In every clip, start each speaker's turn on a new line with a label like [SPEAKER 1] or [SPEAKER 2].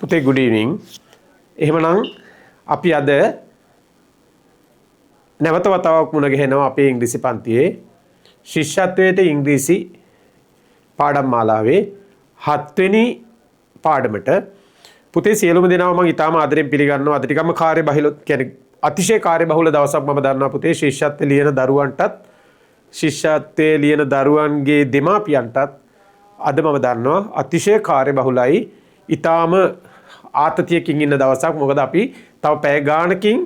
[SPEAKER 1] පුතේ good evening. එහෙමනම් අපි අද නැවත වතාවක් මුණ ගැහෙනවා අපේ ඉංග්‍රීසි පන්තියේ ශිෂ්‍යත්වයට ඉංග්‍රීසි පාඩම් මාලාවේ 7 වෙනි පාඩමට පුතේ සියලුම දෙනාම මම ඉතාම ආදරෙන් පිළිගන්නවා. අද ටිකම කාර්යබහුල කියන්නේ අතිශය කාර්යබහුල දවසක් මම දන්නවා පුතේ ශිෂ්‍යත්වයේ ලියන දරුවන්ටත් ශිෂ්‍යත්වයේ ලියන දරුවන්ගේ දෙමාපියන්ටත් අද මම දන්නවා අතිශය කාර්යබහුලයි. ඉතාම ආතතියකින් ඉන්න දවසක්. මොකද අපි තව පැය ගානකින්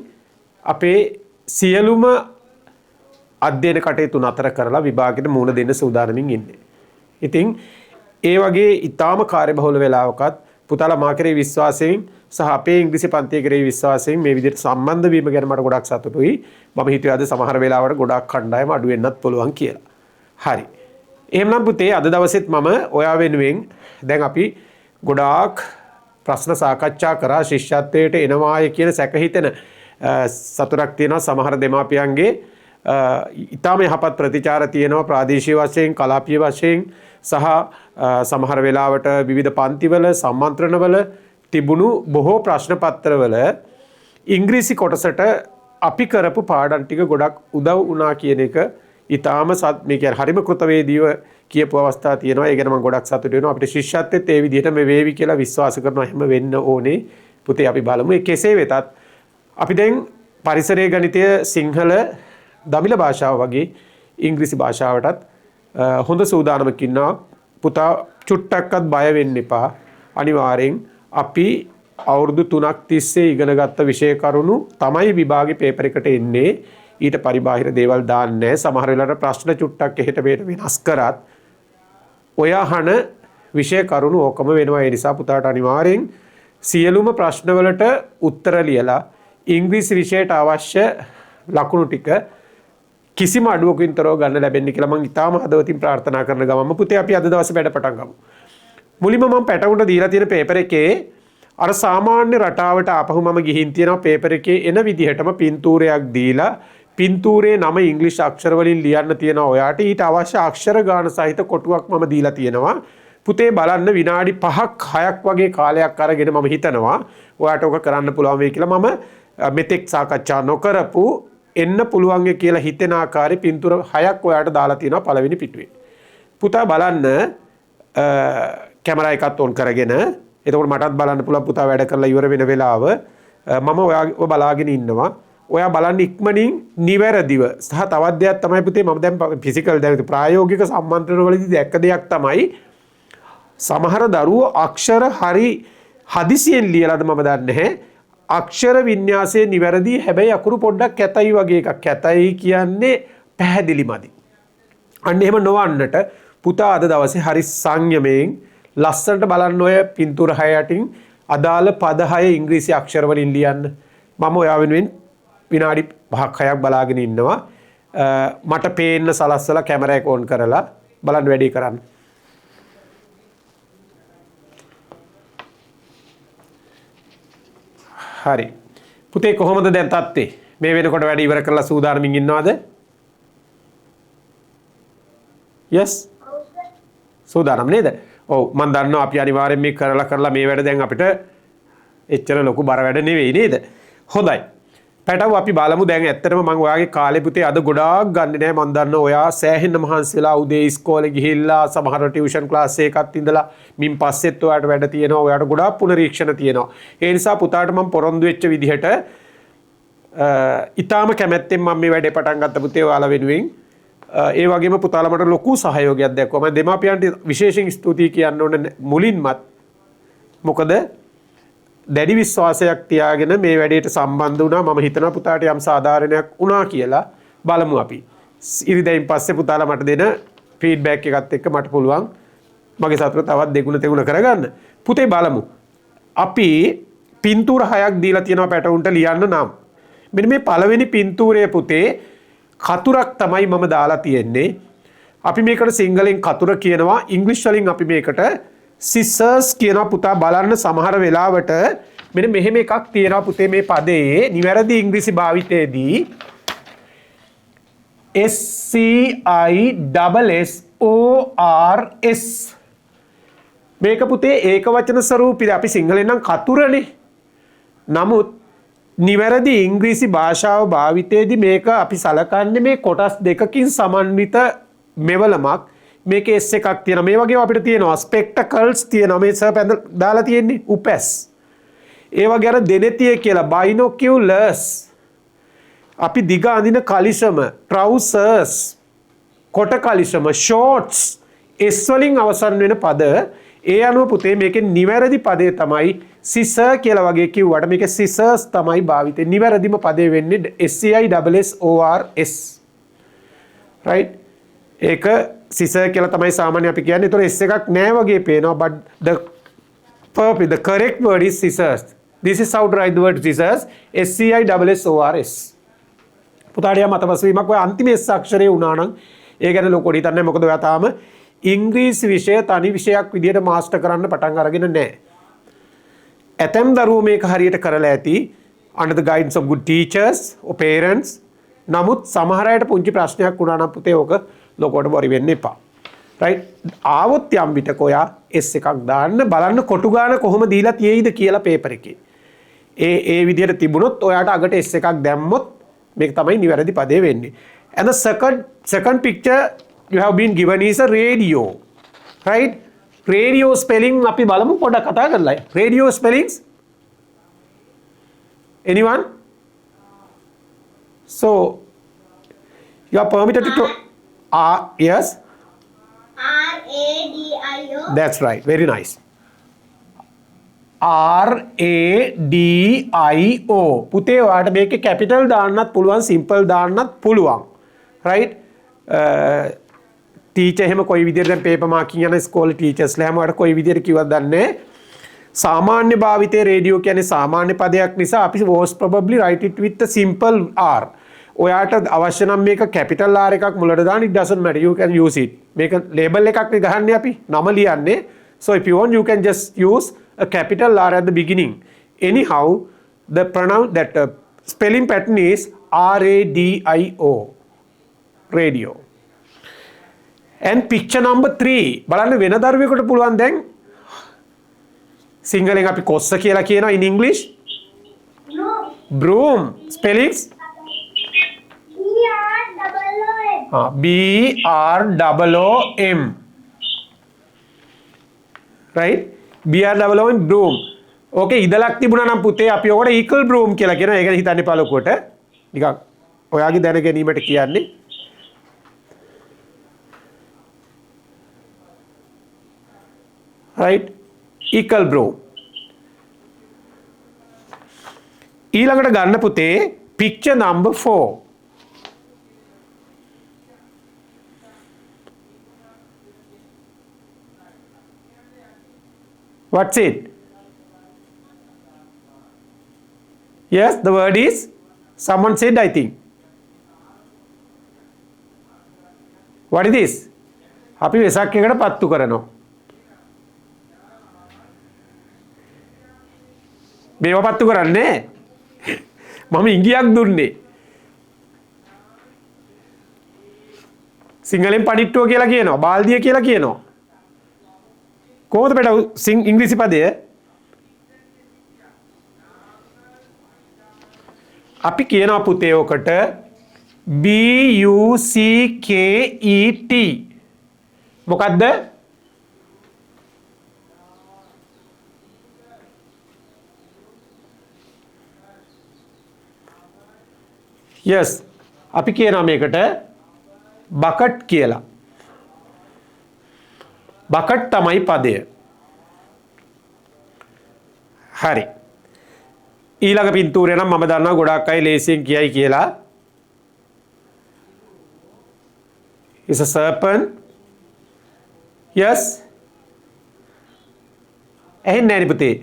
[SPEAKER 1] අපේ සියලුම අධ්‍යයන කටයුතු නතර කරලා විභාගයට මුහුණ දෙන්න සූදානමින් ඉන්නේ. ඉතින් ඒ වගේ ඉතාම කාර්යබහුල වෙලාවකත් පුතාලා මා කෙරෙහි විශ්වාසයෙන් සහ අපේ ඉංග්‍රීසි පන්තිය කෙරෙහි විශ්වාසයෙන් මේ විදිහට සම්බන්ධ වීම ගැන මට ගොඩක් සතුටුයි. මම හිතුවේ අද සමහර වෙලාවට ගොඩක් කණ්ඩායම අඩු වෙන්නත් පුළුවන් කියලා. හරි. එහෙනම් පුතේ අද දවසෙත් මම ඔයා වෙනුවෙන් දැන් අපි ගොඩාක් ප්‍රශ්න සාකච්ඡා කරා ශිෂ්‍යත්වයට එනවාය කියන සැක හිතෙන සතුටක් තියෙනවා සමහර දෙමාපියන්ගේ ඊටාම යහපත් ප්‍රතිචාර තියෙනවා ප්‍රාදේශීය වශයෙන් කලාපීය වශයෙන් සහ සමහර වෙලාවට විවිධ පන්තිවල සම්මන්ත්‍රණවල තිබුණු බොහෝ ප්‍රශ්න පත්‍රවල ඉංග්‍රීසි කොටසට අපි කරපු පාඩම් ටික ගොඩක් උදව් වුණා කියන එක ඊටාම මේ කියන්නේ හරිම කෘතවේදීව කියපු අවස්ථා තියෙනවා. ඒ ගැන මම ගොඩක් සතුටු වෙනවා. අපිට ශිෂ්‍යත්වෙත් ඒ විදිහට මේ වේවි කියලා විශ්වාස කරනවා. එහෙම වෙන්න ඕනේ. පුතේ අපි බලමු. ඒ කෙසේ වෙතත් අපි දැන් පරිසරයේ ගණිතය සිංහල දමිළ භාෂාව වගේ ඉංග්‍රීසි භාෂාවටත් හොඳ සූදානමක් ඉන්නවා. පුතා චුට්ටක්වත් බය වෙන්න එපා. අනිවාර්යෙන් අපි අවුරුදු 3ක් තිස්සේ ඉගෙන ගත්ත විෂය කරුණු තමයි විභාගේ පේපර් එකට එන්නේ. ඊට පරිබාහිර දේවල් දාන්නේ නැහැ. සමහර වෙලාවට ප්‍රශ්න චුට්ටක් එහෙට මෙහෙට වෙනස් කරත් ඔය අහන විෂය කරුණු ඕකම වෙනවා. ඒ නිසා පුතාට අනිවාර්යෙන් සියලුම ප්‍රශ්නවලට උත්තර ලියලා ඉංග්‍රීසි විෂයට අවශ්‍ය ලකුණු ටික කිසිම අඩුවකින් තොරව ගන්න ලැබෙන්න කියලා මම ඉතාම හදවතින් ප්‍රාර්ථනා කරන ගමන්ම පුතේ අපි අද දවසේ වැඩ පටන් ගමු. මුලින්ම මම පැටවුන්ට දීලා තියෙන පේපර් එකේ අර සාමාන්‍ය රටාවට ආපහු මම ගිහින් තියෙනවා පේපර් එකේ එන විදිහටම පින්තූරයක් දීලා පින්තූරේ නම ඉංග්‍රීසි අක්ෂර වලින් ලියන්න තියෙනවා. ඔයාට ඊට අවශ්‍ය අක්ෂර ගාන සහිත කොටුවක් මම දීලා තියෙනවා. පුතේ බලන්න විනාඩි 5ක් 6ක් වගේ කාලයක් අරගෙන මම හිතනවා ඔයාට ඔක කරන්න පුළුවන් වෙයි කියලා. මම මෙතෙක් සාකච්ඡා නොකරපු එන්න පුළුවන් කියලා හිතෙන ආකාරයේ පින්තූර 6ක් ඔයාට දාලා තියෙනවා පළවෙනි පිටුවේ. පුතා බලන්න කැමරා එකත් ඔන් කරගෙන එතකොට මටත් බලන්න පුළුවන් පුතා වැඩ කරලා ඉවර වෙන වෙලාව මම ඔයාව බලාගෙන ඉන්නවා. ඔයා බලන්න ඉක්මනින් නිවැරදිව සහ තවත් දෙයක් තමයි පුතේ මම දැන් ෆිසිකල් දැන් ප්‍රායෝගික සම්මන්ත්‍රණ වලදී දැක්ක දෙයක් තමයි සමහර දරුවෝ අක්ෂර හරි හදිසියෙන් ලියලාද මම දන්නේ නැහැ. අක්ෂර වින්‍යාසයේ නිවැරදි හැබැයි අකුරු පොඩ්ඩක් කැතයි වගේ එකක්. කැතයි කියන්නේ පැහැදිලිමදි. අන්න එහෙම නොවන්නට පුතා අද දවසේ හරි සංයමයෙන් ලස්සනට බලන්න ඔය පින්තූර 6 යටින් අදාළ පද 6 ඉංග්‍රීසි අක්ෂර වලින් ලියන්න. මම ඔයා වෙනුවෙන් විනාඩි 5ක් 6ක් බලාගෙන ඉන්නවා. මට පේන්න සලස්සලා කැමරා එක ඔන් කරලා බලන්න වැඩි කරන්න. හරි. පුතේ කොහොමද දැන් තත්ත්වේ? මේ වෙනකොට වැඩ ඉවර කරලා සූදානමින් ඉන්නවද? yes. සූදානම් නේද? ඔව් මම දන්නවා අපි අනිවාර්යෙන් මේ කරලා මේ වැඩ දැන් අපිට එච්චර ලොකු බර වැඩ නෙවෙයි නේද? හොඳයි. පැටව අපි බලමු දැන් ඇත්තටම මම ඔයාගේ කාලේ පුතේ අද ගොඩාක් ගන්නෙ නෑ. මම දන්නවා ඔයා සෑහෙන මහන්සි වෙලා උදේ ඉස්කෝලේ ගිහිල්ලා සමහර ටියුෂන් ක්ලාස් එකකත් ඉඳලා මින් පස්සෙත් ඔයාට වැඩ තියෙනවා. ඔයාට ගොඩාක් පුනරීක්ෂණ තියෙනවා. ඒ නිසා පුතාට මම පොරොන්දු වෙච්ච විදිහට ඊටාම කැමැත්තෙන් මම මේ වැඩේ පටන් ගත්ත පුතේ ඔයාලා වෙනුවෙන්. ඒ වගේම පුතාලා මට ලොකු සහයෝගයක් දැක්වුවා. මම දෙමාපියන්ට විශේෂයෙන් ස්තුතියි කියන්න ඕනේ මුලින්මත්. මොකද දැඩි විශ්වාසයක් තියාගෙන මේ වැඩේට සම්බන්ධ වුණා. මම හිතනවා පුතාට යම් සාධාරණයක් වුණා කියලා. බලමු අපි. ඉරිදැයින් පස්සේ පුතාලා මට දෙන ෆීඩ්බැක් එකත් එක්ක මට පුළුවන් මගේ සතුට තවත් දෙගුණ තෙගුණ කරගන්න. පුතේ බලමු. අපි පින්තූර 6ක් දීලා තියෙනවා පැටවුන්ට ලියන්න නම්. මෙන්න මේ පළවෙනි පින්තූරයේ පුතේ කතුරක් තමයි මම දාලා තියෙන්නේ. අපි මේකට සිංහලෙන් කතුර කියනවා. ඉංග්‍රීසි වලින් අපි මේකට scissors කියනවා. පුතා බලන්න සමහර වෙලාවට මෙන්න මෙහෙම එකක් තියෙනවා පුතේ මේ පදයේ නිවැරදි ඉංග්‍රීසි භාවිතයේදී SCISSORS මේක පුතේ ඒකවචන ස්වරූපිත අපි සිංහලෙන් නම් කතුරනේ. නමුත් නිවැරදි ඉංග්‍රීසි භාෂාව භාවිතයේදී මේක අපි සලකන්නේ මේ කොටස් දෙකකින් සමන්විත මෙවලමක්. මේකේ S එකක් තියෙනවා. මේ වගේම අපිට තියෙනවා ස්පෙක්ටකල්ස් තියෙනවා. මේ සර් පැඳ දාලා තියෙන්නේ උපැස්. ඒ වගේ අර දෙනෙතිය කියලා බයිනොකියුලර්ස්. අපි දිග අඳින කලිසම trousers. කොට කලිසම shorts. S වලින් අවසන් වෙන පද. ඒ අනුව පුතේ මේකේ නිවැරදි පදේ තමයි scissor කියලා වගේ කිව්වට මේකේ scissors තමයි භාවිතේ. නිවැරදිම පදේ වෙන්නේ SCISSORS. right? ඒක scissor කියලා තමයි සාමාන්‍ය අපි කියන්නේ. ඒතර S එකක් නෑ වගේ පේනවා. but the correct word is scissors. This is how to write the word scissors. SCISSORS. පුතාට යම් අතපසුවීමක් ඔය අන්තිම S අක්ෂරේ වුණා නම් ඒ ගැන ලොකු හිතන්නේ නැහැ. මොකද ඔයා තාම ඉංග්‍රීසි විෂය තනි විෂයක් විදිහට මාස්ටර් කරන්න පටන් අරගෙන නැහැ. ඇතැම් දරුවෝ මේක හරියට කරලා ඇති under the guidance of good teachers or parents. නමුත් සමහර අයට පුංචි ප්‍රශ්නයක් වුණා නම් පුතේ ඕක ලොකෝට බොරි වෙන්න එපා. right? ආවොත් යම් විටක ඔයා S එකක් දාන්න බලන්න කොටු ගාන කොහොම දීලා තියෙයිද කියලා පේපර් එකේ. ඒ විදිහට තිබුණොත් ඔයාට අගට S එකක් දැම්මොත් මේක තමයි නිවැරදි පදේ වෙන්නේ. And the second picture you have been given is a radio. Right? Radio spelling අපි බලමු පොඩ්ඩක් කතා කරලා. Radio spellings? Anyone? So you are permitted to yes?
[SPEAKER 2] RADIO.
[SPEAKER 1] That's right. Very nice. RADIO. පුතේ ඔයාලට මේකේ capital දාන්නත් පුළුවන්, simple දාන්නත් පුළුවන්. Right? ටීචර් එහෙම කොයි විදිහට දැන් පේපර් මාකින් යන ස්කෝලේ ටීචර්ස්ලා හැම වලට කොයි විදිහට කිව්වද දන්නේ සාමාන්‍ය භාවිතයේ රේඩියෝ කියන්නේ සාමාන්‍ය පදයක් නිසා අපි most probably write it with a simple R. ඔයාට අවශ්‍ය නම් මේක capital R එකක් මුලට දාන්න it doesn't matter, you can use it. මේක label එකක් නේ ගහන්නේ අපි නම ලියන්නේ. So if you want you can just use a capital R at the beginning. Anyhow the spelling pattern is RADIO. Radio. And picture number 3 බලන්න වෙන දරුවෙකුට පුළුවන් දැන් සිංහලෙන් අපි කොස්ස කියලා කියනවා in English broom spellings BROOM right BROOM broom ඕකේ ඉදලක් තිබුණා නම් පුතේ අපි ඔකට equal broom කියලා කියනවා. ඒක හිතන්න එපා ලොකුවට. නිකන් ඔයාගේ දැන ගැනීමට කියන්නේ right equal broom. ඊළඟට ගන්න පුතේ picture number 4. What's it? Yes, the word is someone said I think. What is this? අපි වෙසක් එකට පත්තු කරනවා. මේව පත්තු කරන්නේ මම ඉංගියක් දුන්නේ. සිංහලෙන් පඩිට්ටුව කියලා කියනවා, බාල්දිය කියලා කියනවා. කොහොමද බේට ඉංග්‍රීසි පදය? අපි කියනවා පුතේ ඔකට BUCKET. මොකද්ද? yes අපි කියනවා මේකට බකට් කියලා. බකට් තමයි පදය. හරි. ඊළඟ පින්තූරය නම් මම දන්නවා ගොඩාක් අය ලේසියෙන් කියයි කියලා. is a serpent. yes ඇහෙන්නේ නැහැ නේ පුතේ.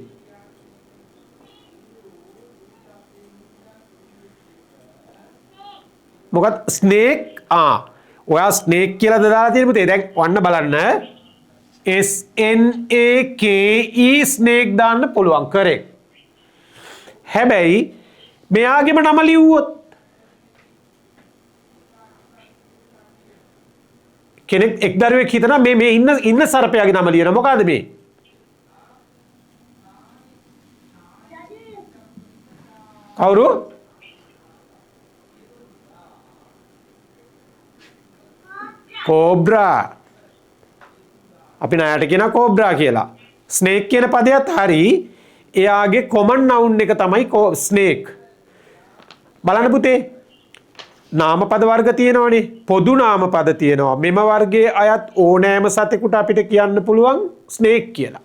[SPEAKER 1] මොකක්ද ස්නේක්? ඔයා ස්නේක් කියලා දාලා තියෙන පුතේ. දැන් වන්න බලන්න SNAKE ස්නේක් දාන්න පුළුවන්. correct. හැබැයි මෙයාගේම නම ලිව්වොත් කෙනෙක් එක් දරුවෙක් හිතනවා මේ ඉන්න සර්පයාගේ නම ලියන මොකද්ද මේ? කවුරු? කෝබ්‍රා. අපි ණයට කියන කෝබ්‍රා කියලා. ස්නේක් කියන පදයට හරි එයාගේ කොමන් නවුන් එක තමයි ස්නේක්. බලන්න පුතේ. නාමපද වර්ග තියෙනවනේ. පොදු නාමපද තියෙනවා. මෙම වර්ගයේ අයත් ඕනෑම සතෙකුට අපිට කියන්න පුළුවන් ස්නේක් කියලා.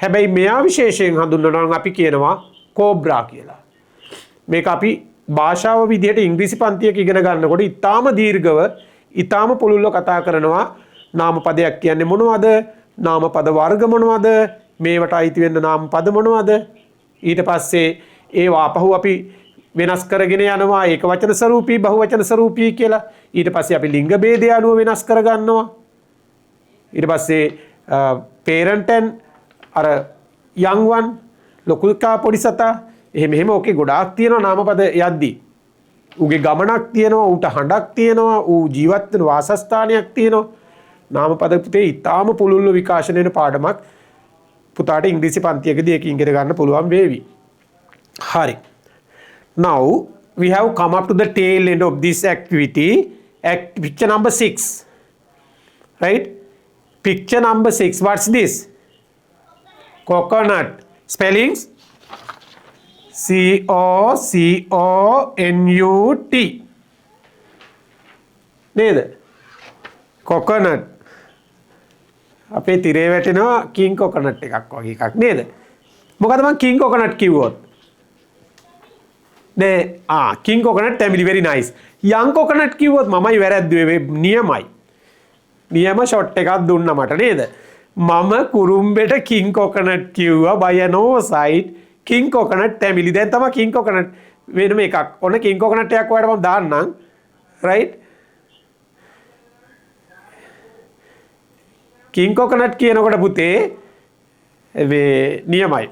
[SPEAKER 1] හැබැයි මෙයා විශේෂයෙන් හඳුන්වනවා නම් අපි කියනවා කෝබ්‍රා කියලා. මේක අපි භාෂාව විදිහට ඉංග්‍රීසි පන්තියක ඉගෙන ගන්නකොට ඊටාම දීර්ඝව ඊටාම පුළුල්ව කතා කරනවා. නාමපදයක් කියන්නේ මොනවද? නාමපද වර්ග මොනවද? මේවට අයිති වෙන්න නාමපද මොනවද? ඊට පස්සේ ඒවා අපහු අපි වෙනස් කරගෙන යනවා ඒක වචන ස්වරූපී බහුවචන ස්වරූපී කියලා. ඊට පස්සේ අපි ලිංග ભેදය අනුව වෙනස් කර ගන්නවා. ඊට පස්සේ parent and අර young one ලොකු කා පොඩි සතා එහෙම ඕකේ ගොඩාක් තියෙනවා නාමපද යද්දී. ඌගේ ගමනක් තියෙනවා, ඌට හඬක් තියෙනවා, ඌ ජීවත් වෙන වාසස්ථානයක් තියෙනවා. නාමපද පුතේ ඊටාම පුළුල්ව විකාශන වෙන පාඩමක්. පුතාට ඉංග්‍රීසි පන්තියකදී ඒක ඉගෙන ගන්න පුළුවන් වේවි. හරි. Now we have come up to the tail end of this activity. Picture number 6. Right? Picture number 6. What's this? Coconut. Spellings? COCONUT. නේද? coconut. අපේ තිරේ වැටෙනවා king coconut එකක් වගේ එකක් නේද? මොකද මම king coconut කිව්වොත්? නේ king coconut family very nice. young coconut කිව්වොත් මමයි වැරද්දුවේ නියමයි. නියම ෂොට් එකක් දුන්නා මට නේද? මම කුරුම්බෙට king coconut කිව්වා by an oversight. king coconut family. දැන් තමයි king coconut වෙනම එකක්. ඔන්න king coconut එකක් ඔයාලට මම දාන්නම්. right? king coconut කියනකොට පුතේ මේ නියමයි.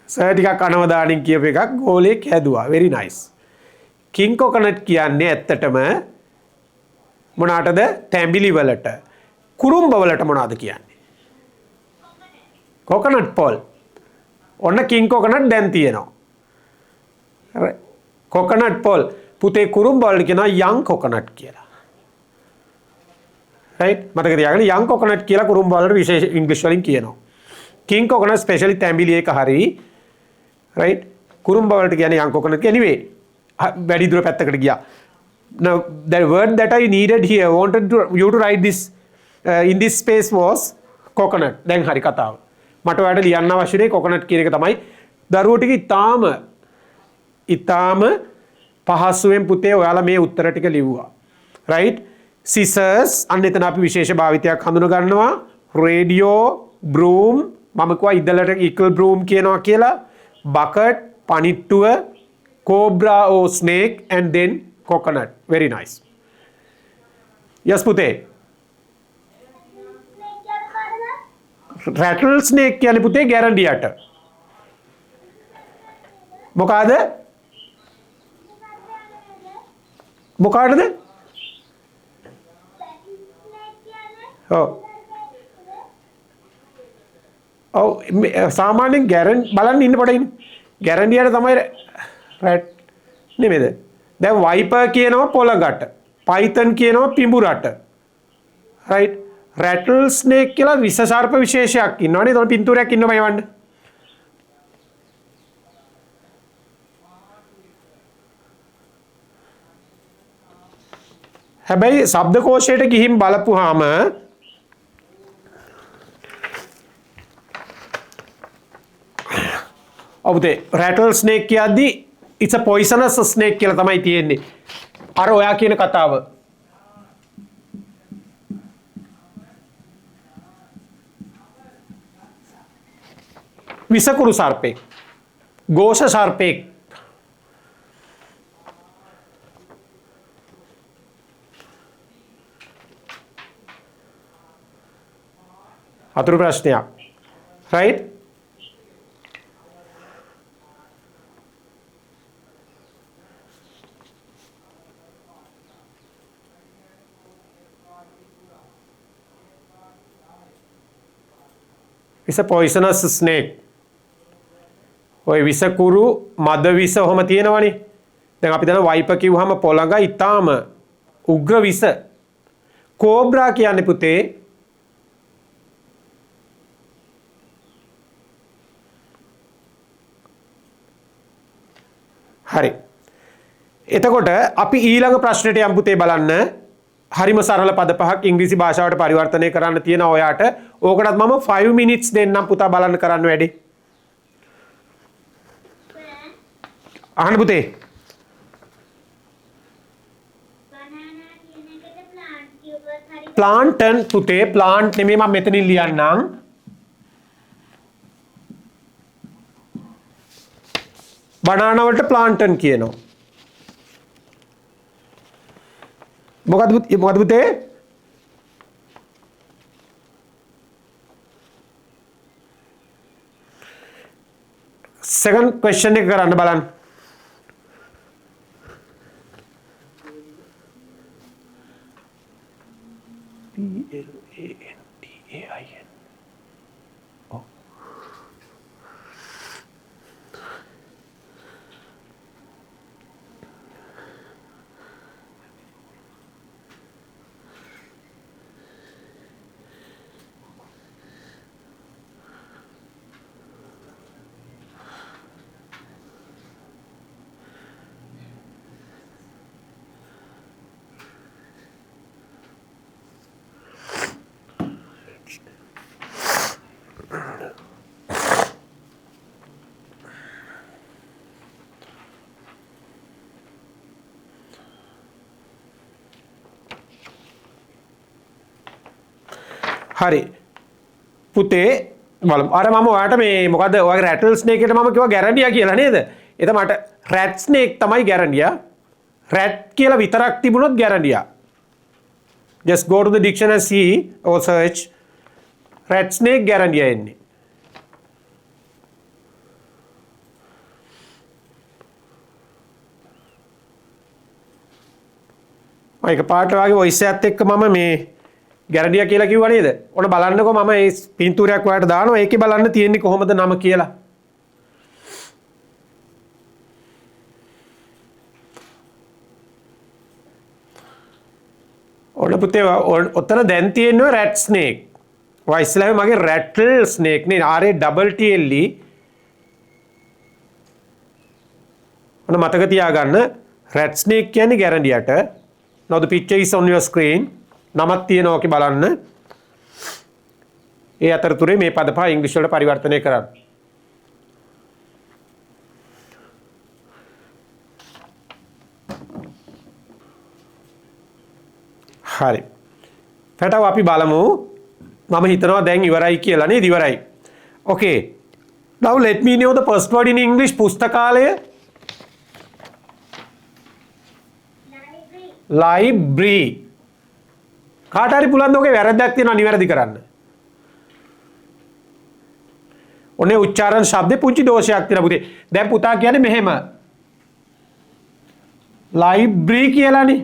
[SPEAKER 1] සර් ටිකක් අනවදානින් කියපු එකක් ගෝලයක් හැදුවා. very nice. king coconut කියන්නේ ඇත්තටම මොනකටද? තැඹිලි වලට. කුරුම්බ වලට මොනවද කියන්නේ? coconut pole. ඔන්න king coconut දැන් තියෙනවා. coconut pole. පුතේ කුරුම්බ වලට කියනවා young coconut කියලා. right? මතක තියාගන්න young coconut කියලා කුරුම්බ වලට විශේෂ ඉංග්‍රීසි වලින් කියනවා. king coconut specially තැඹිලි එක හරි right? කුරුම්බ වලට කියන්නේ young coconut anyway. වැඩි දුර පැත්තකට ගියා. Now the word that I needed here wanted you to write this in this space was coconut. දැන් හරි කතාව. මට ඔයාලට ලියන්න අවශ්‍යනේ coconut කියන එක තමයි. දරුවෝ ටික ඊටාම පහසුවෙන් පුතේ ඔයාලා මේ උත්තර ටික ලිව්වා. right? scissors අන්න එතන අපි විශේෂ භාවිතයක් හඳුන ගන්නවා. radio, broom මම කිව්වා ඉදලට equal broom කියනවා කියලා. bucket, පනිට්ටුව, cobra or snake and then coconut. Very nice. Yes පුතේ. rattlesnake කියන්නේ පුතේ ගැරන්ඩියට. මොකಾದ? මොකාටද? ඔව්. ඔව් සාමාන්‍යයෙන් බලන්න ඉන්න පොඩින් ගැරන්ඩියට තමයි රැට් නෙමෙයිද? දැන් වයිපර් කියනවා පොළඟට. පයිතන් කියනවා පිඹුරට. right? rattlesnake කියලා විස සර්ප විශේෂයක් ඉන්නවනේ. ඒතකොට පින්තූරයක් ඉන්නවම යවන්න. හැබැයි ශබ්දකෝෂයට ගිහින් බලපුවාම ඔබතේ rattlesnake කියද්දි it's a poisonous snake කියලා තමයි තියෙන්නේ. අර ඔයා කියන කතාව. විසකුරු සර්පෙක්. ගෝෂ සර්පෙක්. හතුරු ප්‍රශ්නයක්. right? It's a poisonous snake. ඔය විසකුරු මද විස ඔහම තියෙනවනේ. දැන් අපි දන්නවා වයිපර් කිව්වහම පොළඟ ඊටාම උග්‍ර විස. කෝබ්‍රා කියන්නේ පුතේ හරි. එතකොට අපි ඊළඟ ප්‍රශ්නෙට යමු පුතේ බලන්න. හරිම සරල පද පහක් ඉංග්‍රීසි භාෂාවට පරිවර්තනය කරන්න තියෙන ඔයාට. ඕකටත් මම 5 minutes දෙන්නම් පුතා බලන්න කරන්න වැඩි. අහන්න පුතේ. ප්ලාන්ටන් පුතේ ප්ලාන්ට් නෙමෙයි මම මෙතනින් ලියන්නම්. බනානා වලට ප්ලාන්ටන් කියනවා. මොකද පුතේ? second question එක කරන්න බලන්න. PLANTAIN. Oh. හරි පුතේ බලමු. අර මම ඔයාලට මේ මොකද්ද ඔයගේ රැටල් ස්නේක් එකට මම කිව්වා ගැරන්ඩියා කියලා නේද? එතන මට රැට් ස්නේක් තමයි ගැරන්ඩියා. රැට් කියලා විතරක් තිබුණොත් ගැරන්ඩියා. just go to the dictionary see or search rat snake ගැරන්ඩියා එන්නේ. මම එක පාට වගේ වොයිස් එකත් එක්ක මම මේ ගැරන්ඩියා කියලා කිව්වා නේද? ඔන්න බලන්නකෝ මම මේ පින්තූරයක් ඔයාලට දානවා. ඒකේ බලන්න තියෙන්නේ කොහොමද නම කියලා. ඔන්න පුතේ ඔතන දැන් තියෙන්නේ රැට් ස්නේක්. ඔය ඉස්සෙල්ලාම මගේ රැටල් ස්නේක් නේ RATTLE. ඔන්න මතක තියාගන්න රැට් ස්නේක් කියන්නේ ගැරන්ඩියාට. now the picture is on your screen. නමක් තියෙනවා ඔකේ බලන්න. ඒ අතරතුරේ මේ පද පහ ඉංග්‍රීසි වලට පරිවර්තනය කරන්න. හරි. පැටව අපි බලමු. මම හිතනවා දැන් ඉවරයි කියලා නේද? ඉවරයි. Okay. Now let me know the first word in English. පුස්තකාලය. Library. කාට හරි පුළුවන් ඔගේ වැරද්දක් තියෙනවා නිවැරදි කරන්න. ඔනේ උච්චාරණ ශබ්දේ පුංචි දෝෂයක් තියෙනවා පුතේ. දැන් පුතා කියන්නේ මෙහෙම. library කියලානේ.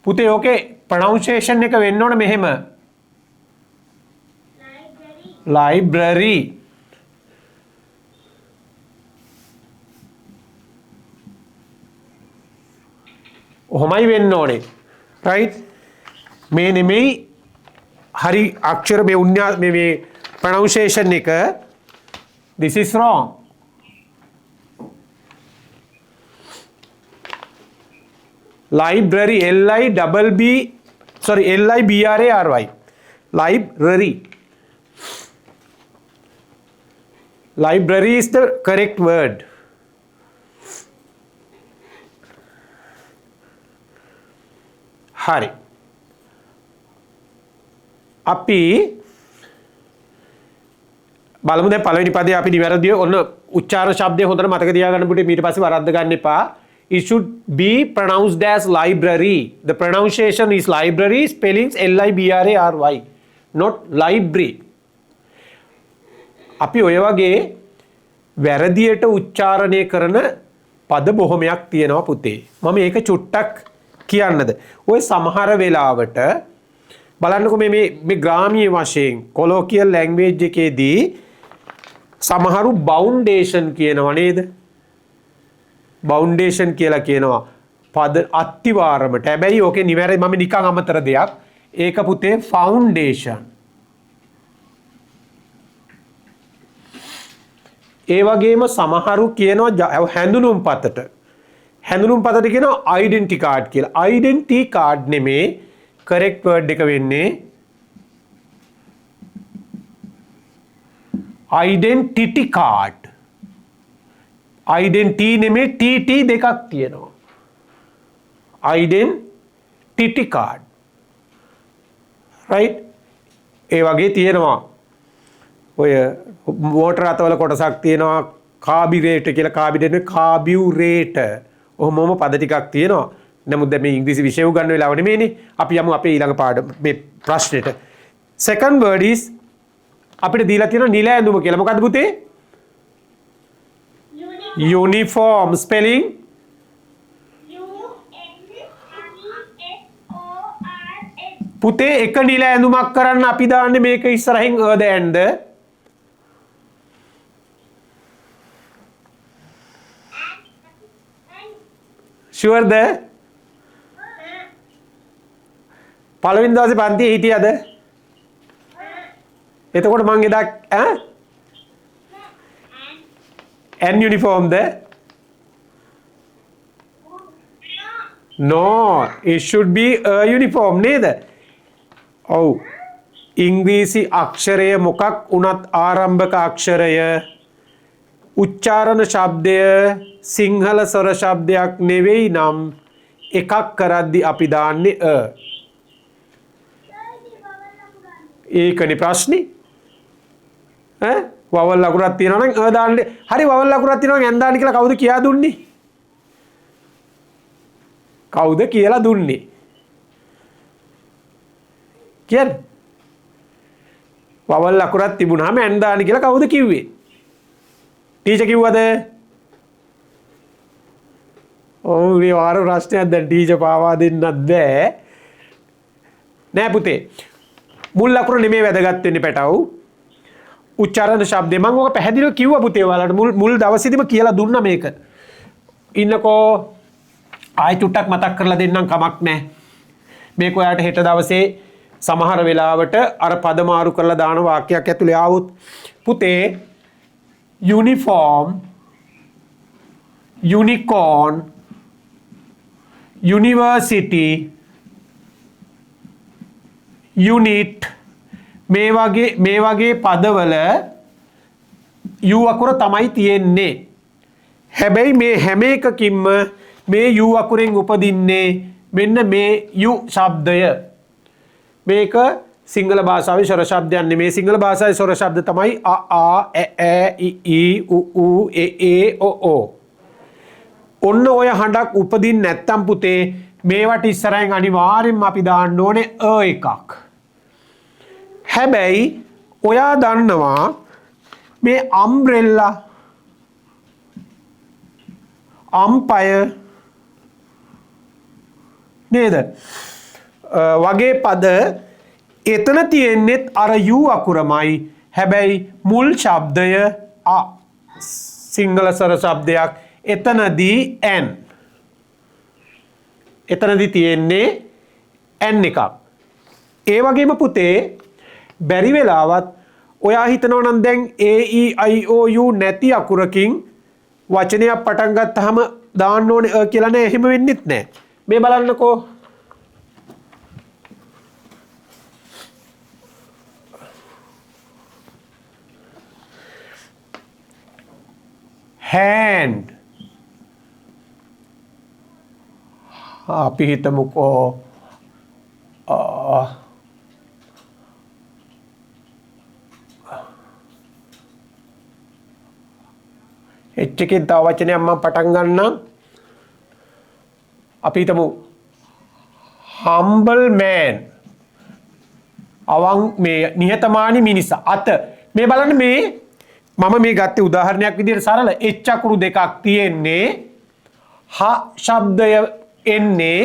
[SPEAKER 1] පුතේ ඔකේ pronunciation එක වෙන්න ඕන මෙහෙම. library. ඔහොමයි වෙන්න ඕනේ. right? මේ නෙමෙයි හරි අක්ෂර මේ උන්‍යා මේ pronunciation එක this is wrong. library LIBRARY library. Library is the correct word. හරි. අපි බලමු දැන් පළවෙනි පදේ අපි නිවැරදිව ඔන්න උච්චාරණ ශබ්දය හොඳට මතක තියාගන්න පුතේ. ඊට පස්සේ වරද්ද ගන්න එපා. It should be pronounced as library. The pronunciation is library, spellings LIBRARY, not library. අපි ඔය වගේ වැරදියට උච්චාරණය කරන පද බොහොමයක් තියෙනවා පුතේ. මම ඒක චුට්ටක් කියන්නද? ඔය සමහර වෙලාවට බලන්නකෝ මේ ග්‍රාමීය වශයෙන් colloquial language එකේදී සමහරු බවුන්ඩේෂන් කියනවා නේද? බවුන්ඩේෂන් කියලා කියනවා පද අත්තිවාරමට. හැබැයි ඕකේ නිවැරදි මම නිකන් අමතර දෙයක්. ඒක පුතේ ෆවුන්ඩේෂන්. ඒ වගේම සමහරු කියනවා හැඳුනුම් පතට. හැඳුනුම් පතට කියනවා අයිඩෙන්ටි කාඩ් කියලා. අයිඩෙන්ටි කාඩ් නෙමේ කරෙක්ට් වර්ඩ් එක වෙන්නේ identity card. identity නෙමේ TT දෙකක් තියෙනවා. identity card. right? ඒ වගේ තියෙනවා. ඔය මෝටර අතවල කොටසක් තියෙනවා කාබිරේටර් කියලා. කාබිරේටර් කාබියුරේටර්. ඔහොමම පද ටිකක් තියෙනවා. නමුත් දැන් මේ ඉංග්‍රීසි විෂය උගන්වන වෙලාව නෙමෙයිනේ. අපි යමු අපේ ඊළඟ පාඩම මේ ප්‍රශ්නෙට. second word is අපිට දීලා තියෙන නිල ඇඳුම කියලා. මොකද්ද පුතේ? uniform. spelling පුතේ එක නිල ඇඳුමක් කරන්න අපි දාන්නේ මේක ඉස්සරහින් the and the. sure the පළවෙනි දවසේ පන්තියේ හිටියද? එතකොට මං එදා and uniform the no it should be a uniform නේද? ඔව් ඉංග්‍රීසි අක්ෂරය මොකක් වුණත් ආරම්භක අක්ෂරය උච්චාරණ ශබ්දය සිංහල ස්වර ශබ්දයක් නෙවෙයි නම් එකක් කරද්දි අපි දාන්නේ ඒකනේ ප්‍රශ්නේ. වවල් ලකුරක් තියෙනවා නම් දාන්න. හරි වවල් ලකුරක් තියෙනවා නම් දාන්න කියලා කවුද කියා දුන්නේ? කවුද කියලා දුන්නේ? කියන්නේ වවල් ලකුරක් තිබුණාම දාන්න කියලා කවුද කිව්වේ? ටීචර් කිව්වද? ඔව් මේ වාර ප්‍රශ්නයක් දැන් ටීචර් පාවා දෙන්නත් බෑ. නෑ පුතේ. මුල් ලකුර නෙමෙයි වැදගත් වෙන්නේ පැටව්. උච්චාරණ ශබ්දේ මම ඔක පැහැදිලිව කිව්වා පුතේ ඔයාලට මුල් දවසේදීම කියලා දුන්නා මේක. ඉන්නකෝ ආයි චුට්ටක් මතක් කරලා දෙන්නම් කමක් නැහැ. මේක ඔයාලට හෙට දවසේ සමහර වෙලාවට අර පද මාරු කරලා දාන වාක්‍යයක් ඇතුලේ ආවොත් පුතේ uniform unicorn university unit මේ වගේ පදවල u අකුර තමයි තියෙන්නේ. හැබැයි මේ හැම එකකින්ම මේ u අකුරෙන් උපදින්නේ මෙන්න මේ u ශබ්දය. මේක සිංහල භාෂාවේ ස්වර ශබ්දයක් නෙමේ. සිංහල භාෂාවේ ස්වර ශබ්ද තමයි අ ඈ ඊ ඌ ඒ ඕ. ඔන්න ඔය හඬක් උපදින්න නැත්තම් පුතේ මේවට ඉස්සරහින් අනිවාර්යෙන්ම අපි දාන්න ඕනේ එකක්. හැබැයි ඔයා දන්නවා මේ අම්බ්‍රෙල්ලා අම්පය නේද වගේ පද එතන තියෙන්නේත් අර u අකුරමයි. හැබැයි මුල් ශබ්දය අ සිංහල ස්වර ශබ්දයක්. එතනදී n. එතනදී තියෙන්නේ n එකක්. ඒ වගේම පුතේ බැරි වෙලාවත් ඔයා හිතනවා නම් දැන් a e i o u නැති අකුරකින් වචනයක් පටන් ගත්තාම දාන්න ඕනේ කියලා නෑ. එහෙම වෙන්නෙත් නෑ. මේ බලන්නකෝ. hand අපි හිතමුකෝ එකකින් තව වචනයක් මම පටන් ගන්නම්. අපි හිතමු humble man මේ නිහතමානී මිනිසා. අත මේ බලන්න මේ මම මේ ගත්තේ උදාහරණයක් විදිහට සරල h අකුරු දෙකක් තියෙන්නේ හ ශබ්දය එන්නේ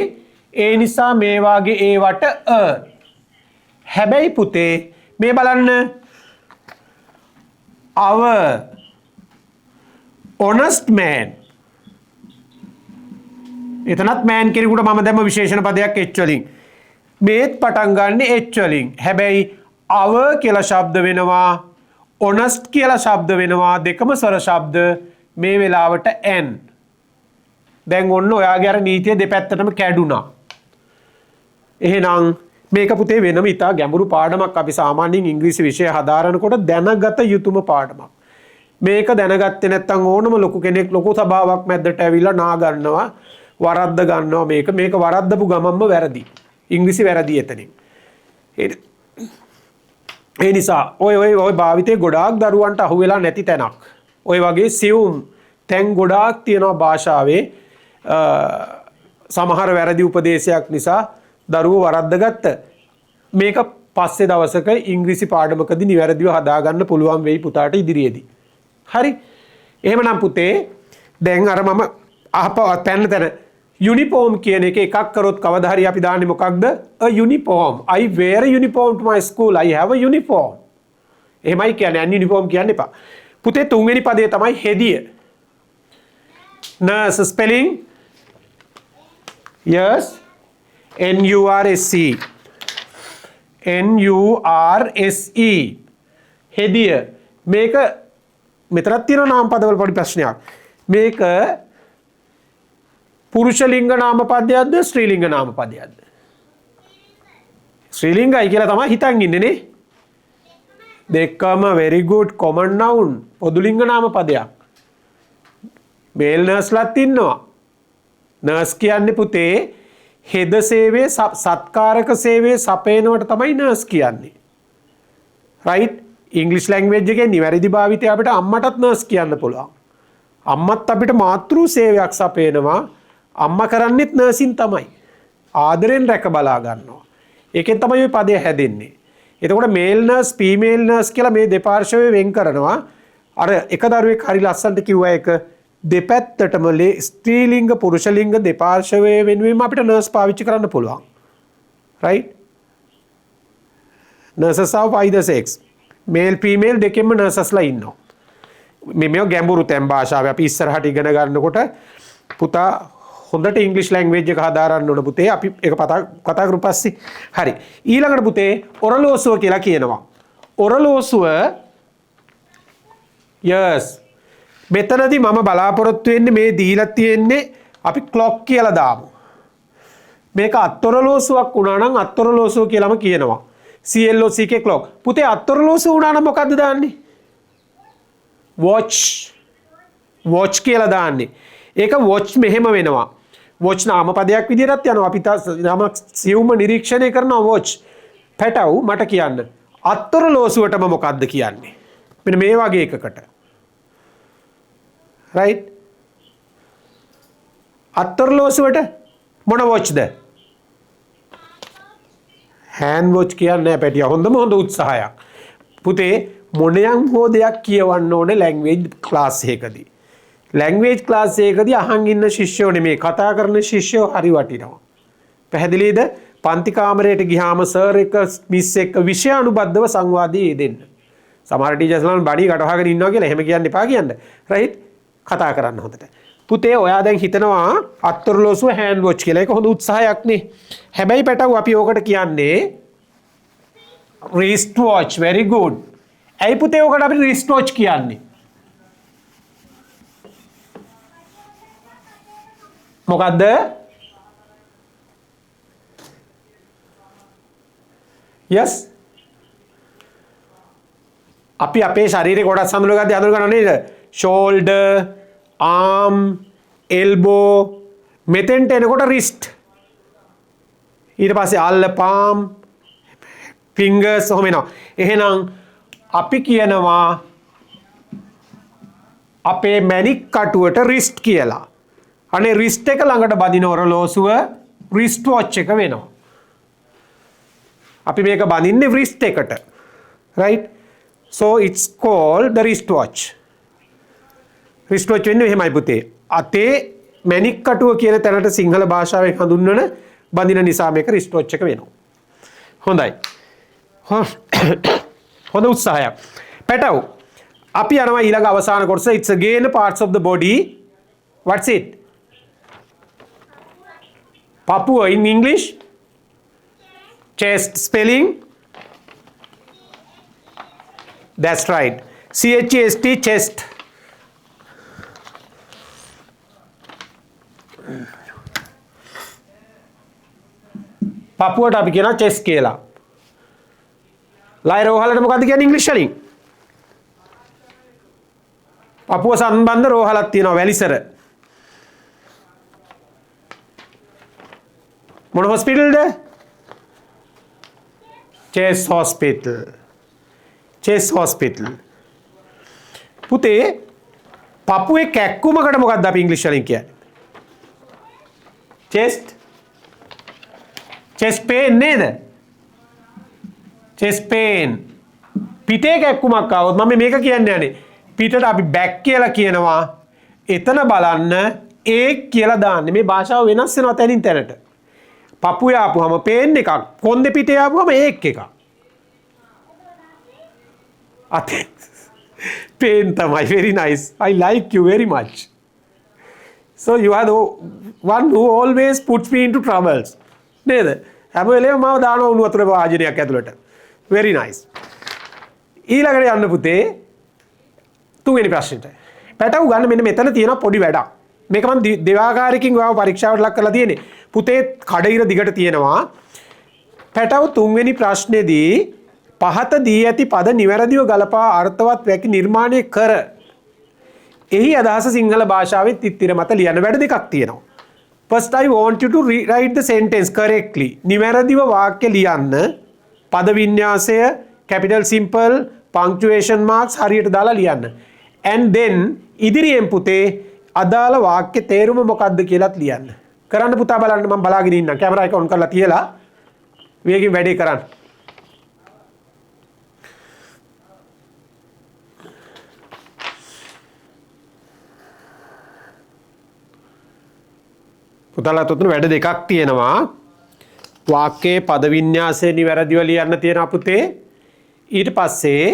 [SPEAKER 1] ඒ නිසා මේ වාගේ ඒවට හැබැයි පුතේ මේ බලන්න our honest man. එතනත් man කෙනෙකුට මම දැම්ම විශේෂණ පදයක් h වලින්. මේත් පටන් ගන්න h වලින්. හැබැයි our කියලා ශබ්ද වෙනවා, honest කියලා ශබ්ද වෙනවා, දෙකම ස්වර ශබ්ද මේ වෙලාවට n. දැන් ඔන්න ඔයාගේ අර නීතිය දෙපැත්තටම කැඩුනා. එහෙනම් මේක පුතේ වෙනම ඉතා ගැඹුරු පාඩමක්. අපි සාමාන්‍යයෙන් ඉංග්‍රීසි විෂය හදාරනකොට දැනගත යුතුම පාඩමක්. මේක දැනගත්තේ නැත්නම් ඕනම ලොකු කෙනෙක් ලොකු සභාවක් මැද්දට ඇවිල්ලා නා ගන්නවා, වරද්ද ගන්නවා. මේක වරද්දපු ගමන්ම වැරදි. ඉංග්‍රීසි වැරදි එතනින්. ඒ නිසා ඔය භාවිතේ ගොඩාක් දරුවන්ට අහු වෙලා නැති තැනක්. ඔය වගේ සියුම් තැන් ගොඩාක් තියෙනවා භාෂාවේ. සමහර වැරදි උපදේශයක් නිසා දරුවෝ වරද්දගත්ත. මේක පස්සේ දවසක ඉංග්‍රීසි පාඩමකදී නිවැරදිව හදාගන්න පුළුවන් වෙයි පුතාට ඉදිරියේදී. හරි. එහෙමනම් පුතේ දැන් අර මම තැන යුනිෆෝම් කියන එක එකක් කරොත් කවදා හරි අපි දාන්නේ මොකක්ද? a uniform. I wear a uniform to my school. I have a uniform. එහෙමයි කියන්නේ. an uniform කියන්න එපා. පුතේ තුන්වෙනි පදේ තමයි හෙදිය. nurse spelling yes NURSE. NURSE. හෙදිය. මේක මෙතනක් තියෙන නාම පදවල පොඩි ප්‍රශ්නයක්. මේක පුරුෂ ලිංග නාම පදයක්ද ස්ත්‍රී ලිංග නාම පදයක්ද? ස්ත්‍රී ලිංගයි කියලා තමයි හිතන් ඉන්නේ නේ. දෙකම very good common noun. පොදු ලිංග නාම පදයක්. මේල් නර්ස්ලාත් ඉන්නවා. නර්ස් කියන්නේ පුතේ හෙද සේවයේ සත්කාරක සේවයේ සපයනවට තමයි නර්ස් කියන්නේ. right? ඉංග්‍රීසි ලැන්ග්වේජ් එකේ නිවැරදි භාවිතය අපිට අම්මටත් නර්ස් කියන්න පුළුවන්. අම්මත් අපිට මාතෘ සේවයක් සපයනවා. අම්මා කරන්නේත් නර්සින් තමයි. ආදරෙන් රැක බලා ගන්නවා. ඒකෙන් තමයි ওই පදය හැදෙන්නේ. එතකොට මේල් නර්ස්, ෆීමේල් නර්ස් කියලා මේ දෙපාර්ශ්වය වෙන් කරනවා. අර එක දරුවෙක් හරි ලස්සනට කිව්වා එක දෙපැත්තටම ස්ත්‍රී ලිංග පුරුෂ ලිංග දෙපාර්ශ්වය වෙනුවෙන් අපිට නර්ස් පාවිච්චි කරන්න පුළුවන්. right? nurses of either sex. male female දෙකෙන්ම නර්සස්ලා ඉන්නවා. මේ ගැඹුරු තැන් භාෂාව අපි ඉස්සරහට ඉගෙන ගන්නකොට පුතා හොඳට ඉංග්‍රීසි ලැන්ග්වේජ් එක හදාරන්න ඕන පුතේ. අපි ඒක කතා කරමු පස්සේ. හරි. ඊළඟට පුතේ ඔරලෝසුව කියලා කියනවා. ඔරලෝසුව yes. මෙතනදී මම බලාපොරොත්තු වෙන්නේ මේ දීලා තියෙන්නේ අපි ක්ලොක් කියලා දාමු. මේක අත්ඔරලෝසුවක් වුණා නම් අත්ඔරලෝසුව කියලාම කියනවා. CLOCK clock. පුතේ අත්ඔරලෝසුව වුණා නම් මොකද්ද දාන්නේ? watch කියලා දාන්නේ. ඒක watch මෙහෙම වෙනවා. watch නාම පදයක් විදිහටත් යනවා. අපි නම සියුම්ම නිරීක්ෂණය කරනවා watch. පැටව් මට කියන්න. අත්ඔරලෝසුවටම මොකද්ද කියන්නේ? මෙන්න මේ වගේ එකකට. right? අත්ඔරලෝසුවට මොන watchද? hand watch කියන්නේ පැටියා. හොඳම හොඳ උත්සාහයක්. පුතේ මොණයන් හෝ දෙයක් කියවන්න ඕනේ ලැන්ග්වේජ් ක්ලාස් එකකදී. ලැන්ග්වේජ් ක්ලාස් එකකදී අහන් ඉන්න ශිෂ්‍යයෝ නෙමේ කතා කරන ශිෂ්‍යයෝ හරි වටිනවා. පැහැදිලිද? පන්ති කාමරයට ගියාම සර් එක මිස් එක්ක විෂය අනුබද්ධව සංවාදයේ යෙදෙන්න. සමහර ටීචර්ස්ලා බඩි කටවහගෙන ඉන්නවා කියලා එහෙම කියන්න එපා කියන්න. right? කතා කරන්න හොඳට. පුතේ ඔයා දැන් හිතනවා අත්ඔරලෝසුව hand watch කියලා. ඒක හොඳ උත්සාහයක් නේ. හැබැයි පැටව් අපි ඕකට කියන්නේ wrist watch. very good. ඇයි පුතේ ඕකට අපි wrist watch කියන්නේ? මොකද්ද? yes. අපි අපේ ශරීරේ කොටස් හඳුනගද්දී හඳුනගන්න නේද? shoulder, arm, elbow, මෙතෙන්ට එනකොට wrist. ඊට පස්සේ අල්ල palm, fingers ඔහොම එනවා. එහෙනම් අපි කියනවා අපේ මැණික් කටුවට wrist කියලා. අනේ wrist එක ළඟට බදින ඔරලෝසුව wrist watch එක වෙනවා. අපි මේක බඳින්නේ wrist එකට. right? so it's called the wrist watch. wrist watch වෙන්නේ එහෙමයි පුතේ. අතේ මැණික් කටුව කියන තැනට සිංහල භාෂාවෙන් හඳුන්වන බඳින නිසා මේක wrist watch එක වෙනවා. හොඳයි. හොඳ උත්සාහයක්. පැටව් අපි යනවා ඊළඟ අවසාන කොටස. It's again parts of the body. What's it? Papua in English? Chest. Spelling? That's right. CHEST, chest. පපුවට අපි කියනවා chest කියලා. ලයි රෝහලට මොකද්ද කියන්නේ ඉංග්‍රීසි වලින්? පපුව සම්බන්ධ රෝහලක් තියෙනවා වැලිසර. මොන හොස්පිටල්ද? chest hospital. chest hospital. පුතේ පපුවේ කැක්කුමකට මොකක්ද අපි ඉංග්‍රීසි වලින් කියන්නේ? chest pain නේද? chest pain. පිටේ කැක්කුමක් ආවොත් මම මේක කියන්නේ යන්නේ. පිටට අපි back කියලා කියනවා. එතන බලන්න ඒ කියලා දාන්නේ. මේ භාෂාව වෙනස් වෙනවා තැනින් තැනට. පපුවේ ආපුවම pain එකක්. කොන්දේ පිටේ ආපුවම ඒක එකක්. අතේ pain තමයි. Very nice. I like you very much. So you are the one who always puts me into troubles. නේද? හැම වෙලේම මම දානවා උණු වතුර වාජනයක් ඇතුළට. Very nice. ඊළඟට යන්න පුතේ තුන්වෙනි ප්‍රශ්නෙට. පැටවු ගන්න මෙන්න මෙතන තියෙන පොඩි වැඩක්. මේක මම දෙවාකාරයකින් ඔයාව පරීක්ෂාවට ලක් කරලා තියෙන්නේ. පුතේ කඩිර දිගට තියෙනවා. පැටවු තුන්වෙනි ප්‍රශ්නේදී පහත දී ඇති පද නිවැරදිව ගලපා අර්ථවත් වැකි නිර්මාණය කර. එහි අදහස සිංහල භාෂාවෙත් ඉතිර මත ලියන වැඩ දෙකක් තියෙනවා. First I want you to rewrite the sentence correctly. නිවැරදිව වාක්‍ය ලියන්න. පද වින්‍යාසය, capital simple, punctuation marks හරියට දාලා ලියන්න. And then ඉදිරියෙන් පුතේ අදාළ වාක්‍ය තේරුම මොකක්ද කියලාත් ලියන්න. කරන්න පුතා බලන්න මම බලාගෙන ඉන්නම්. කැමරා එක ඔන් කරලා තියලා වේගෙන් වැඩේ කරන්න. පුතාලා තුන වැඩ දෙකක් තියෙනවා. වාක්‍යයේ පද වින්‍යාසය නිවැරදිව ලියන්න තියෙනවා පුතේ. ඊට පස්සේ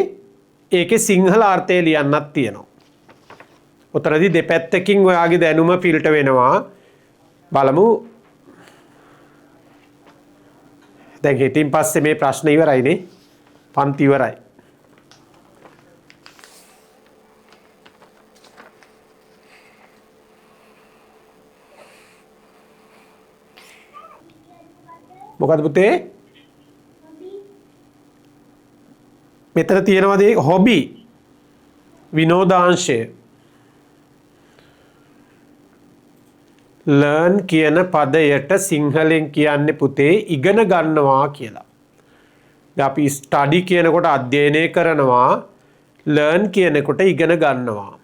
[SPEAKER 1] ඒකේ සිංහල අර්ථය ලියන්නත් තියෙනවා. උතරදී දෙපැත්තකින් ඔයාගේ දැනුම ෆිල්ටර් වෙනවා. බලමු. දැන් හිටින් පස්සේ මේ ප්‍රශ්න ඉවරයිනේ. පන්ති ඉවරයි. මොකද පුතේ? මෙතන තියෙනවාද හොබි විනෝදාංශය. learn කියන පදයට සිංහලෙන් කියන්නේ පුතේ ඉගෙන ගන්නවා කියලා. දැන් අපි study කියනකොට අධ්‍යයනය කරනවා. learn කියනකොට ඉගෙන ගන්නවා.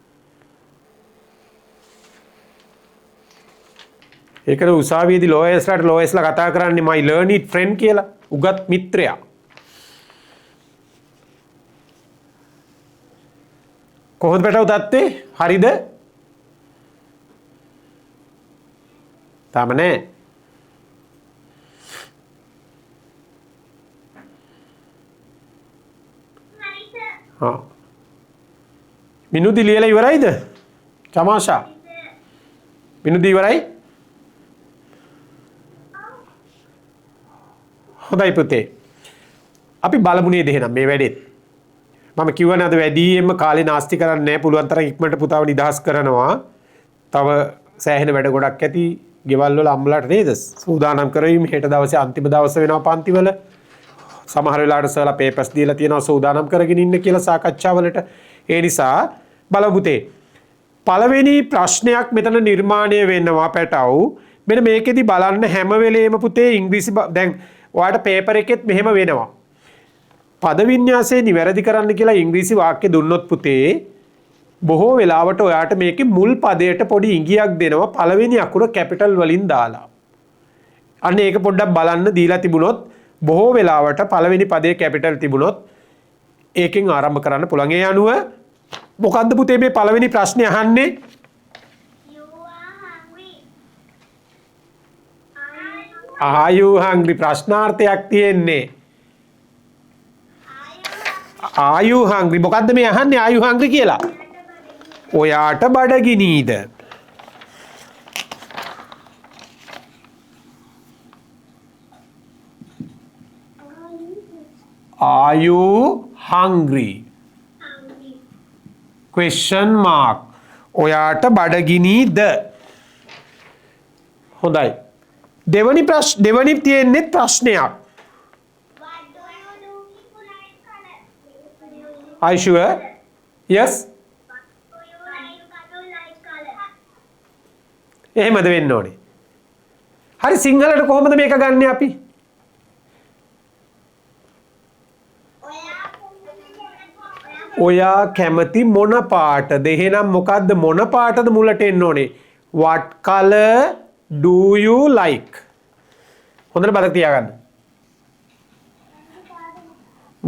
[SPEAKER 1] ඒකට උසාවියේදී ලෝයස්ලා කතා කරන්නේ my learned friend කියලා. උගත් මිත්‍රයා. කොහොමද පැටව දත්තේ? හරිද? තාම නෑ. හා. මිනුදි ලියලා ඉවරයිද? චමාෂා. මිනුදි ඉවරයි? හොඳයි පුතේ. අපි බලමු නේද එහෙනම් මේ වැඩේත්. මම කිව්වනේ අද වැඩියෙන්ම කාලේ නාස්ති කරන්නේ නැහැ. පුළුවන් තරම් ඉක්මනට පුතාව නිදහස් කරනවා. තව සෑහෙන වැඩ ගොඩක් ඇති. ගෙවල් වල අම්මලාට නේද? සූදානම් කරවීම හෙට දවසේ අන්තිම දවස වෙනවා පන්තිවල. සමහර වෙලාවට සර්ලා පේපර්ස් දීලා තියෙනවා සූදානම් කරගෙන ඉන්න කියලා සාකච්ඡාවලට. ඒ නිසා බලමු පුතේ. පළවෙනි ප්‍රශ්නයක් මෙතන නිර්මාණය වෙනවා පැටව්. මෙන්න මේකෙදි බලන්න හැම වෙලේම පුතේ ඉංග්‍රීසි දැන් ඔයාලට පේපර් එකෙත් මෙහෙම වෙනවා. පද වින්‍යාසය නිවැරදි කරන්න කියලා ඉංග්‍රීසි වාක්‍ය දුන්නොත් පුතේ බොහෝ වෙලාවට ඔයාට මේකේ මුල් පදයට පොඩි ඉඟියක් දෙනවා පළවෙනි අකුර කැපිටල් වලින් දාලා. අන්න ඒක පොඩ්ඩක් බලන්න දීලා තිබුණොත් බොහෝ වෙලාවට පළවෙනි පදයේ කැපිටල් තිබුණොත් ඒකෙන් ආරම්භ කරන්න පුළුවන්. ඒ අනුව මොකද්ද පුතේ මේ පළවෙනි ප්‍රශ්නේ අහන්නේ? Are you hungry? ප්‍රශ්නාර්ථයක් තියෙන්නේ. Are you hungry? මොකද්ද මේ අහන්නේ are you hungry කියලා? ඔයාට බඩගිනීද? Are you hungry? Question mark. ඔයාට බඩගිනීද? හොඳයි. දෙවනි තියෙන්නේ ප්‍රශ්නයක්. Are you sure? Yes? එහෙමද වෙන්න ඕනේ. හරි සිංහලට කොහොමද මේක ගන්නෙ අපි? ඔයා කැමති මොන පාටද? එහෙනම් මොකද්ද මොන පාටද මුලට එන්න ඕනේ? What color do you like? හොඳට බලන්න තියාගන්න.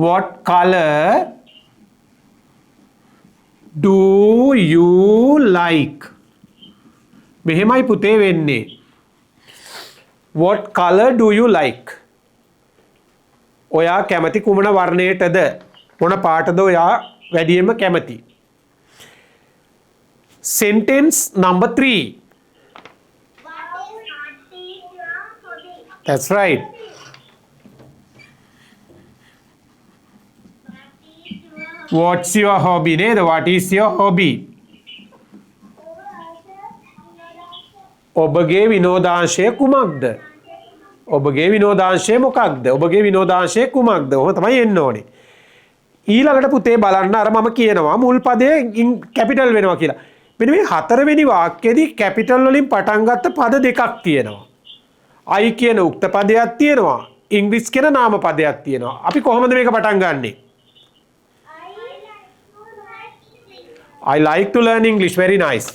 [SPEAKER 1] What color do you like? මෙහෙමයි පුතේ වෙන්නේ. What color do you like? ඔයා කැමති කුමන වර්ණයටද? මොන පාටද ඔයා වැඩියෙන්ම කැමති? Sentence number 3. That's right. What's your hobby? නේද? What is your hobby? ඔබගේ විනෝදාංශය කුමක්ද? ඔබගේ විනෝදාංශය මොකක්ද? ඔබගේ විනෝදාංශය කුමක්ද? ඔහොම තමයි එන්න ඕනේ. ඊළඟට පුතේ බලන්න අර මම කියනවා මුල් පදයේ කැපිටල් වෙනවා කියලා. මෙන්න මේ හතරවෙනි වාක්‍යයේදී කැපිටල් වලින් පටන් ගත්ත පද දෙකක් තියෙනවා. I කියන උක්ත පදයක් තියෙනවා. ඉංග්‍රීසි කියන නාම පදයක් තියෙනවා. අපි කොහොමද මේක පටන් ගන්නෙ? I like to learn English. Very nice.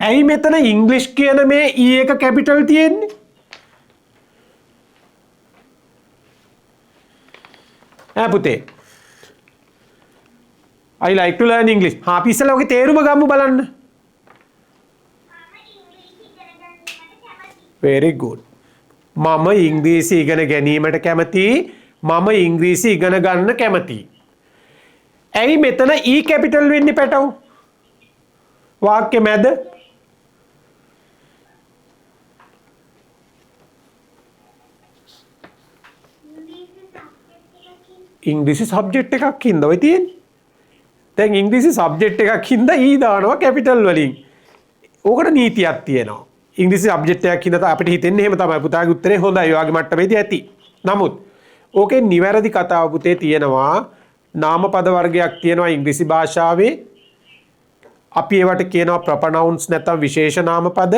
[SPEAKER 1] ඇයි මෙතන ඉංග්ලිෂ් කියන මේ E එක කැපිටල් තියෙන්නේ? පුතේ I like to learn English. අපි ඉස්සෙල්ලා ඔගේ තේරුම ගමු බලන්න. Very good. මම ඉංග්‍රීසි ඉගෙන ගැනීමට කැමතියි. මම ඉංග්‍රීසි ඉගෙන ගන්න කැමතියි. ඇයි මෙතන E කැපිටල් වෙන්නේ පැටව? වාක්‍ය මැද ඉංග්‍රීසි සබ්ජෙක්ට් එකක් හින්දා ඔය තියෙන්නේ. දැන් ඉංග්‍රීසි සබ්ජෙක්ට් එකක් හින්දා ඊ දානවා කැපිටල් වලින්. ඕකට නීතියක් තියෙනවා. ඉංග්‍රීසි සබ්ජෙක්ට් එකක් හින්දා අපිට හිතෙන්නේ එහෙම තමයි. පුතාගේ උත්තරේ හොඳයි. ඔයාගේ මට්ටමේදී ඇති. නමුත් ඕකේ නිවැරදි කතාව පුතේ තියෙනවා. නාමපද වර්ගයක් තියෙනවා ඉංග්‍රීසි භාෂාවේ. අපි ඒවට කියනවා ප්‍රොපනවුන්ස් නැත්නම් විශේෂ නාමපද.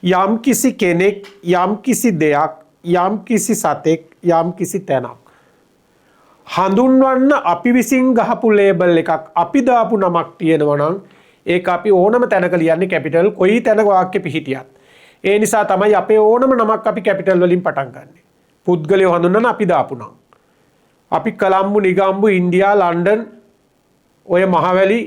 [SPEAKER 1] යම් කිසි කෙනෙක්, යම් කිසි දෙයක්, යම් කිසි සතෙක්, යම් කිසි තැනක් හඳුන්වන්න අපි විසින් ගහපු ලේබල් එකක් අපි දාපු නමක් තියෙනවා නම් ඒක අපි ඕනම තැනක ලියන්නේ කැපිටල් කොයි තැනක වාක්‍ය පිහිටියත්. ඒ නිසා තමයි අපේ ඕනම නමක් අපි කැපිටල් වලින් පටන් ගන්නෙ. පුද්ගලයෝ හඳුන්වන්න අපි දාපු නම්. අපි කොළඹ, නිගම්බු, ඉන්දියා, ලන්ඩන් ඔය මහවැලි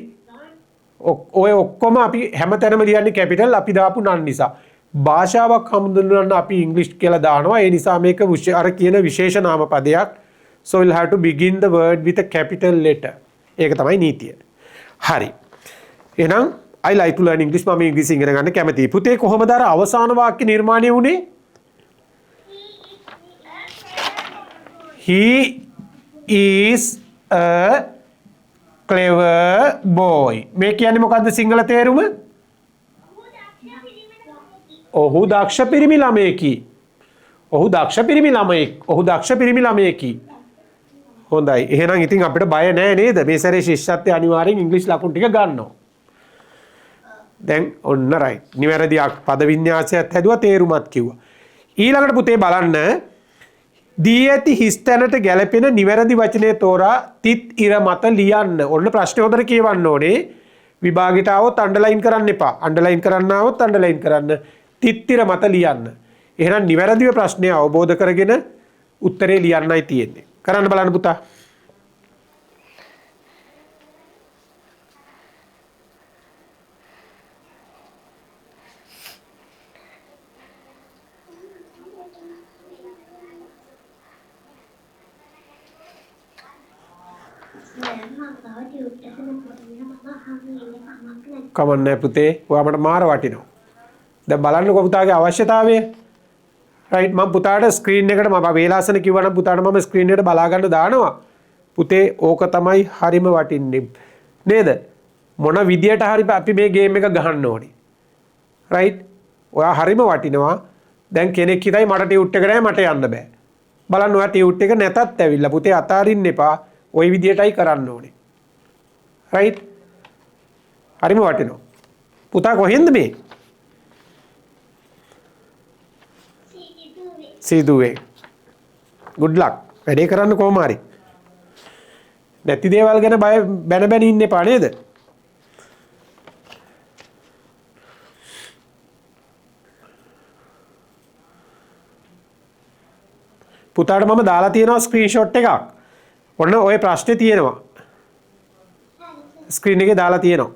[SPEAKER 1] ඔය ඔක්කොම අපි හැමතැනම ලියන්නේ කැපිටල් අපි දාපු නම් නිසා. භාෂාවක් හඳුන්වන්න අපි ඉංග්‍රීසි කියලා දානවා. ඒ නිසා මේක අර කියන විශේෂ නාම පදයක්. So we'll have to begin the word with a capital letter. ඒක තමයි නීතිය. හරි. එහෙනම් I like to learn English. මම ඉංග්‍රීසි ඉගෙන ගන්න කැමතියි. පුතේ කොහොමද අර අවසාන වාක්‍ය නිර්මාණය වුනේ? He is a clever boy. මේ කියන්නේ මොකද්ද සිංහල තේරුම? ඔහු දක්ෂ පිරිමි ළමයෙකි. ඔහු දක්ෂ පිරිමි ළමයෙක්. ඔහු දක්ෂ පිරිමි ළමයෙකි. හොඳයි. එහෙනම් ඉතින් අපිට බය නෑ නේද? මේ සැරේ ශිෂ්‍යත්වයේ අනිවාර්යෙන් ඉංග්‍රීසි ලකුණු ටික ගන්නවා. දැන් ඔන්න රයිට්. නිවැරදි පද වින්‍යාසයත් හැදුවා තේරුමත් කිව්වා. ඊළඟට පුතේ බලන්න දී ඇති හිස් තැනට ගැලපෙන නිවැරදි වචනය තෝරා තිත් ඉර මත ලියන්න. ඔන්න ප්‍රශ්නේ හොඳට කියවන්න ඕනේ. විභාගයට આવොත් අන්ඩර්ලයින් කරන්න එපා. අන්ඩර්ලයින් කරන්න આવොත් අන්ඩර්ලයින් කරන්න. තිත් ඉර මත ලියන්න. එහෙනම් නිවැරදිව ප්‍රශ්නය අවබෝධ කරගෙන උත්තරේ ලියන්නයි තියෙන්නේ. කරන්න බලන්න පුතා. කමන්නේ පුතේ. ඔයා මට මාර වටිනවා. දැන් බලන්නකෝ පුතාගේ අවශ්‍යතාවය. රයිට් මම පුතාට ස්ක්‍රීන් එකට මම වේලාසන කිව්වනම් පුතාට මම ස්ක්‍රීන් එකට බලා ගන්න දානවා. පුතේ ඕක තමයි හරිම වටින්නේ. නේද? මොන විදියට හරි අපි මේ ගේම් එක ගහන්න ඕනේ. රයිට්? ඔයා හරිම වටිනවා. දැන් කෙනෙක් හිතයි මට ටියුට් එකට මට යන්න බෑ. බලන්න ඔයා ටියුට් එක නැතත් ඇවිල්ලා පුතේ අතාරින්න එපා. ওই විදියටයි කරන්න ඕනේ. රයිට්? හරිම වටිනවා. පුතා කොහෙන්ද මේ? සීදුවේ. good luck. වැඩේ කරන්න කොහොම හරි. නැති දේවල් ගැන බැන බැන ඉන්න එපා නේද? පුතාට මම දාලා තියෙනවා ස්ක්‍රීන්ෂොට් එකක්. ඔන්න ওই ප්‍රශ්නේ තියෙනවා. ස්ක්‍රීන් එකේ දාලා තියෙනවා.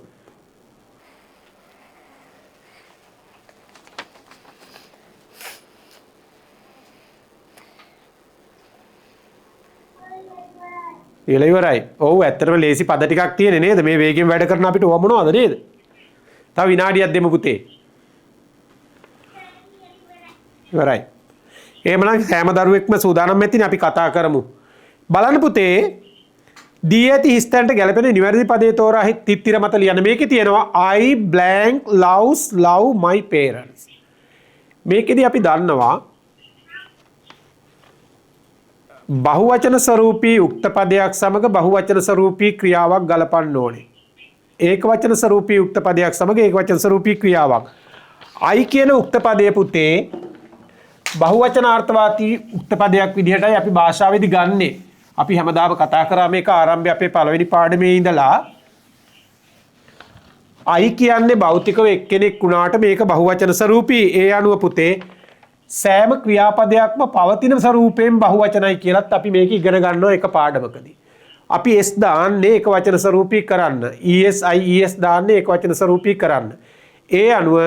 [SPEAKER 1] ඉවරයි. ඔව් ඇත්තටම ලේසි පද ටිකක් තියෙන්නේ නේද? මේ වේගෙන් වැඩ කරන අපිට ඕව මොනවද නේද? තව විනාඩියක් දෙමු පුතේ. ඉවරයි. එහෙමනම් හැම දරුවෙක්ම සූදානම් වෙතිනේ අපි කතා කරමු. බලන්න පුතේ දී ඇති හිස්තැනට ගැලපෙන නිවැරදි පදේ තෝරා තිත්තිර මත ලියන්න. මේකේ තියෙනවා I blank loves love my parents. මේකෙදි අපි දන්නවා බහුවචන ස්වරූපී උක්ත පදයක් සමග බහුවචන ස්වරූපී ක්‍රියාවක් ගලපන්න ඕනේ. ඒක වචන ස්වරූපී උක්ත පදයක් සමග ඒක වචන ස්වරූපී ක්‍රියාවක්. I කියන උක්ත පදයේ පුතේ බහුවචනාර්ථවාදී උක්ත පදයක් විදිහටයි අපි භාෂාවේදී ගන්නෙ. අපි හැමදාම කතා කරා මේක ආරම්භයේ අපේ පළවෙනි පාඩමේ ඉඳලා I කියන්නේ භෞතිකව එක්කෙනෙක් වුණාට මේක බහුවචන ස්වරූපී. ඒ අනුව පුතේ සෑම ක්‍රියාපදයක්ම පවතින ස්වරූපයෙන් බහුවචනයි කියලත් අපි මේක ඉගෙන ගන්නවා එක පාඩමකදී. අපි S දාන්නේ එක වචන ස්වරූපී කරන්න. ES දාන්නේ එක වචන ස්වරූපී කරන්න. ඒ අනුව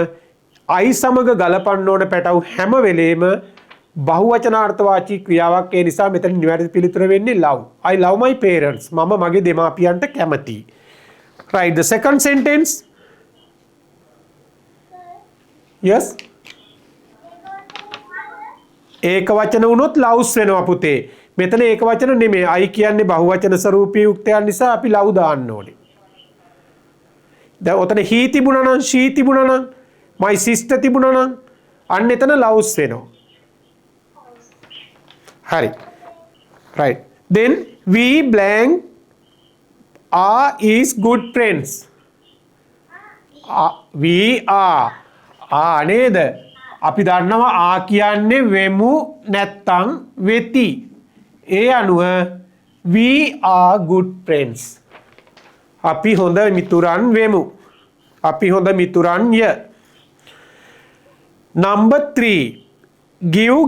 [SPEAKER 1] I සමග ගලපන්න ඕන පැටව් හැම වෙලේම බහුවචනාර්ථවාචී ක්‍රියාවක්. ඒ නිසා මෙතන නිවැරදි පිළිතුර වෙන්නේ love. I love my parents. මම මගේ දෙමාපියන්ට කැමතියි. Right, the second sentence. Yes. ඒක වචන වුණොත් loves වෙනවා පුතේ. මෙතන ඒක වචන නෙමෙයි. I කියන්නේ බහුවචන ස්වරූපී යුක්තයන් නිසා අපි love දාන්න ඕනේ. දැන් ඔතන he තිබුණා නම් she තිබුණා නම් my sister තිබුණා නම් අන්න එතන loves වෙනවා. හරි. Right. Then we blank are is good friends. We are නේද? අපි දන්නවා ආ කියන්නේ වෙමු නැත්තම් වෙති. ඒ අනුව we are good friends. අපි හොඳ මිතුරන් වෙමු. අපි හොඳ මිතුරන්ය. Number 3.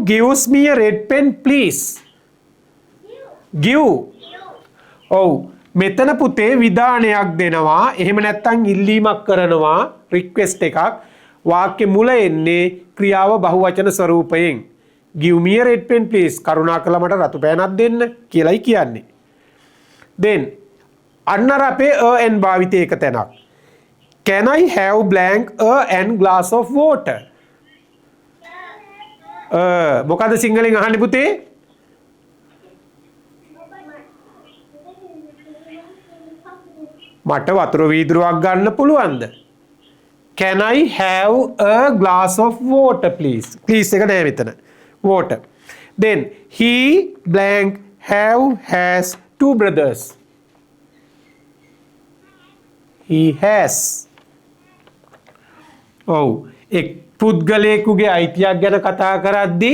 [SPEAKER 1] Gives me a red pen please. Give. ඔව්. මෙතන පුතේ විධානයක් දෙනවා. එහෙම නැත්තම් ඉල්ලීමක් කරනවා. රික්වෙස්ට් එකක්. වාක්‍ය මුල එන්නේ ක්‍රියාව බහුවචන ස්වරූපයෙන්. Give me a red pen please. කරුණාකරලා මට රතු පෑනක් දෙන්න කියලායි කියන්නේ. Then අන්නර අපේ and භාවිතය එක තැනක්. Can I have blank and glass of water? මොකද සිංහලෙන් අහන්නේ පුතේ? මට වතුර වීදුරුවක් ගන්න පුළුවන්ද? Can I have a glass of water please? Please එක නෑ මෙතන. Water. Then he blank has 2 brothers. He has. ඔව්. එක් පුද්ගලයෙකුගේ අයිතියක් ගැන කතා කරද්දී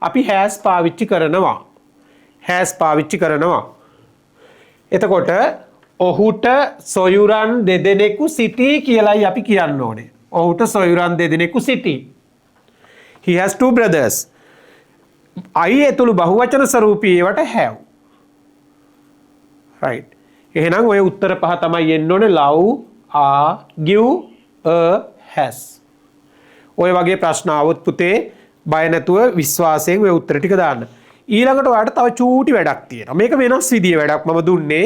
[SPEAKER 1] අපි has පාවිච්චි කරනවා. has පාවිච්චි කරනවා. එතකොට ඔහුට සොයුරන් දෙදෙනෙකු සිටී කියලායි අපි කියන්න ඕනේ. ඔහුට සොයුරන් දෙදෙනෙකු සිටී. He has 2 brothers. I ඇතුළු බහුවචන ස්වරූපී ඒවට have. Right. එහෙනම් ඔය උත්තර පහ තමයි එන්න ඕනේ love, are, give, has. ඔය වගේ ප්‍රශ්න આવොත් පුතේ බය නැතුව විශ්වාසයෙන් ඔය උත්තර ටික දාන්න. ඊළඟට ඔයාලට තව චූටි වැඩක් තියෙනවා. මේක වෙනස් විදිය වැඩක් මම දුන්නේ.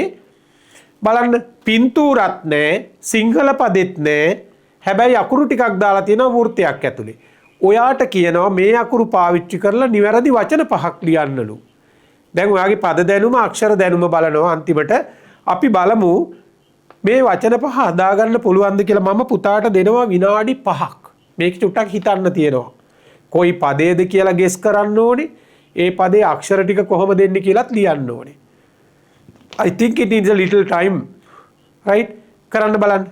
[SPEAKER 1] බලන්න පින්තූරත් නැහැ සිංහල පදෙත් නැහැ. හැබැයි අකුරු ටිකක් දාලා තියෙනවා වෘත්තයක් ඇතුලේ. ඔයාට කියනවා මේ අකුරු පාවිච්චි කරලා නිවැරදි වචන 5ක් ලියන්නලු. දැන් ඔයාගේ පද දැනුම අක්ෂර දැනුම බලනවා අන්තිමට අපි බලමු මේ වචන 5 හදාගන්න පුළුවන්ද කියලා. මම පුතාට දෙනවා විනාඩි 5ක්. මේක චුට්ටක් හිතන්න තියෙනවා. කොයි පදේද කියලා ගෙස් කරන්න ඕනේ. ඒ පදේ අක්ෂර ටික කොහොම දෙන්නේ කියලාත් ලියන්න ඕනේ. I think it needs a little time. Right? කරන්න බලන්න.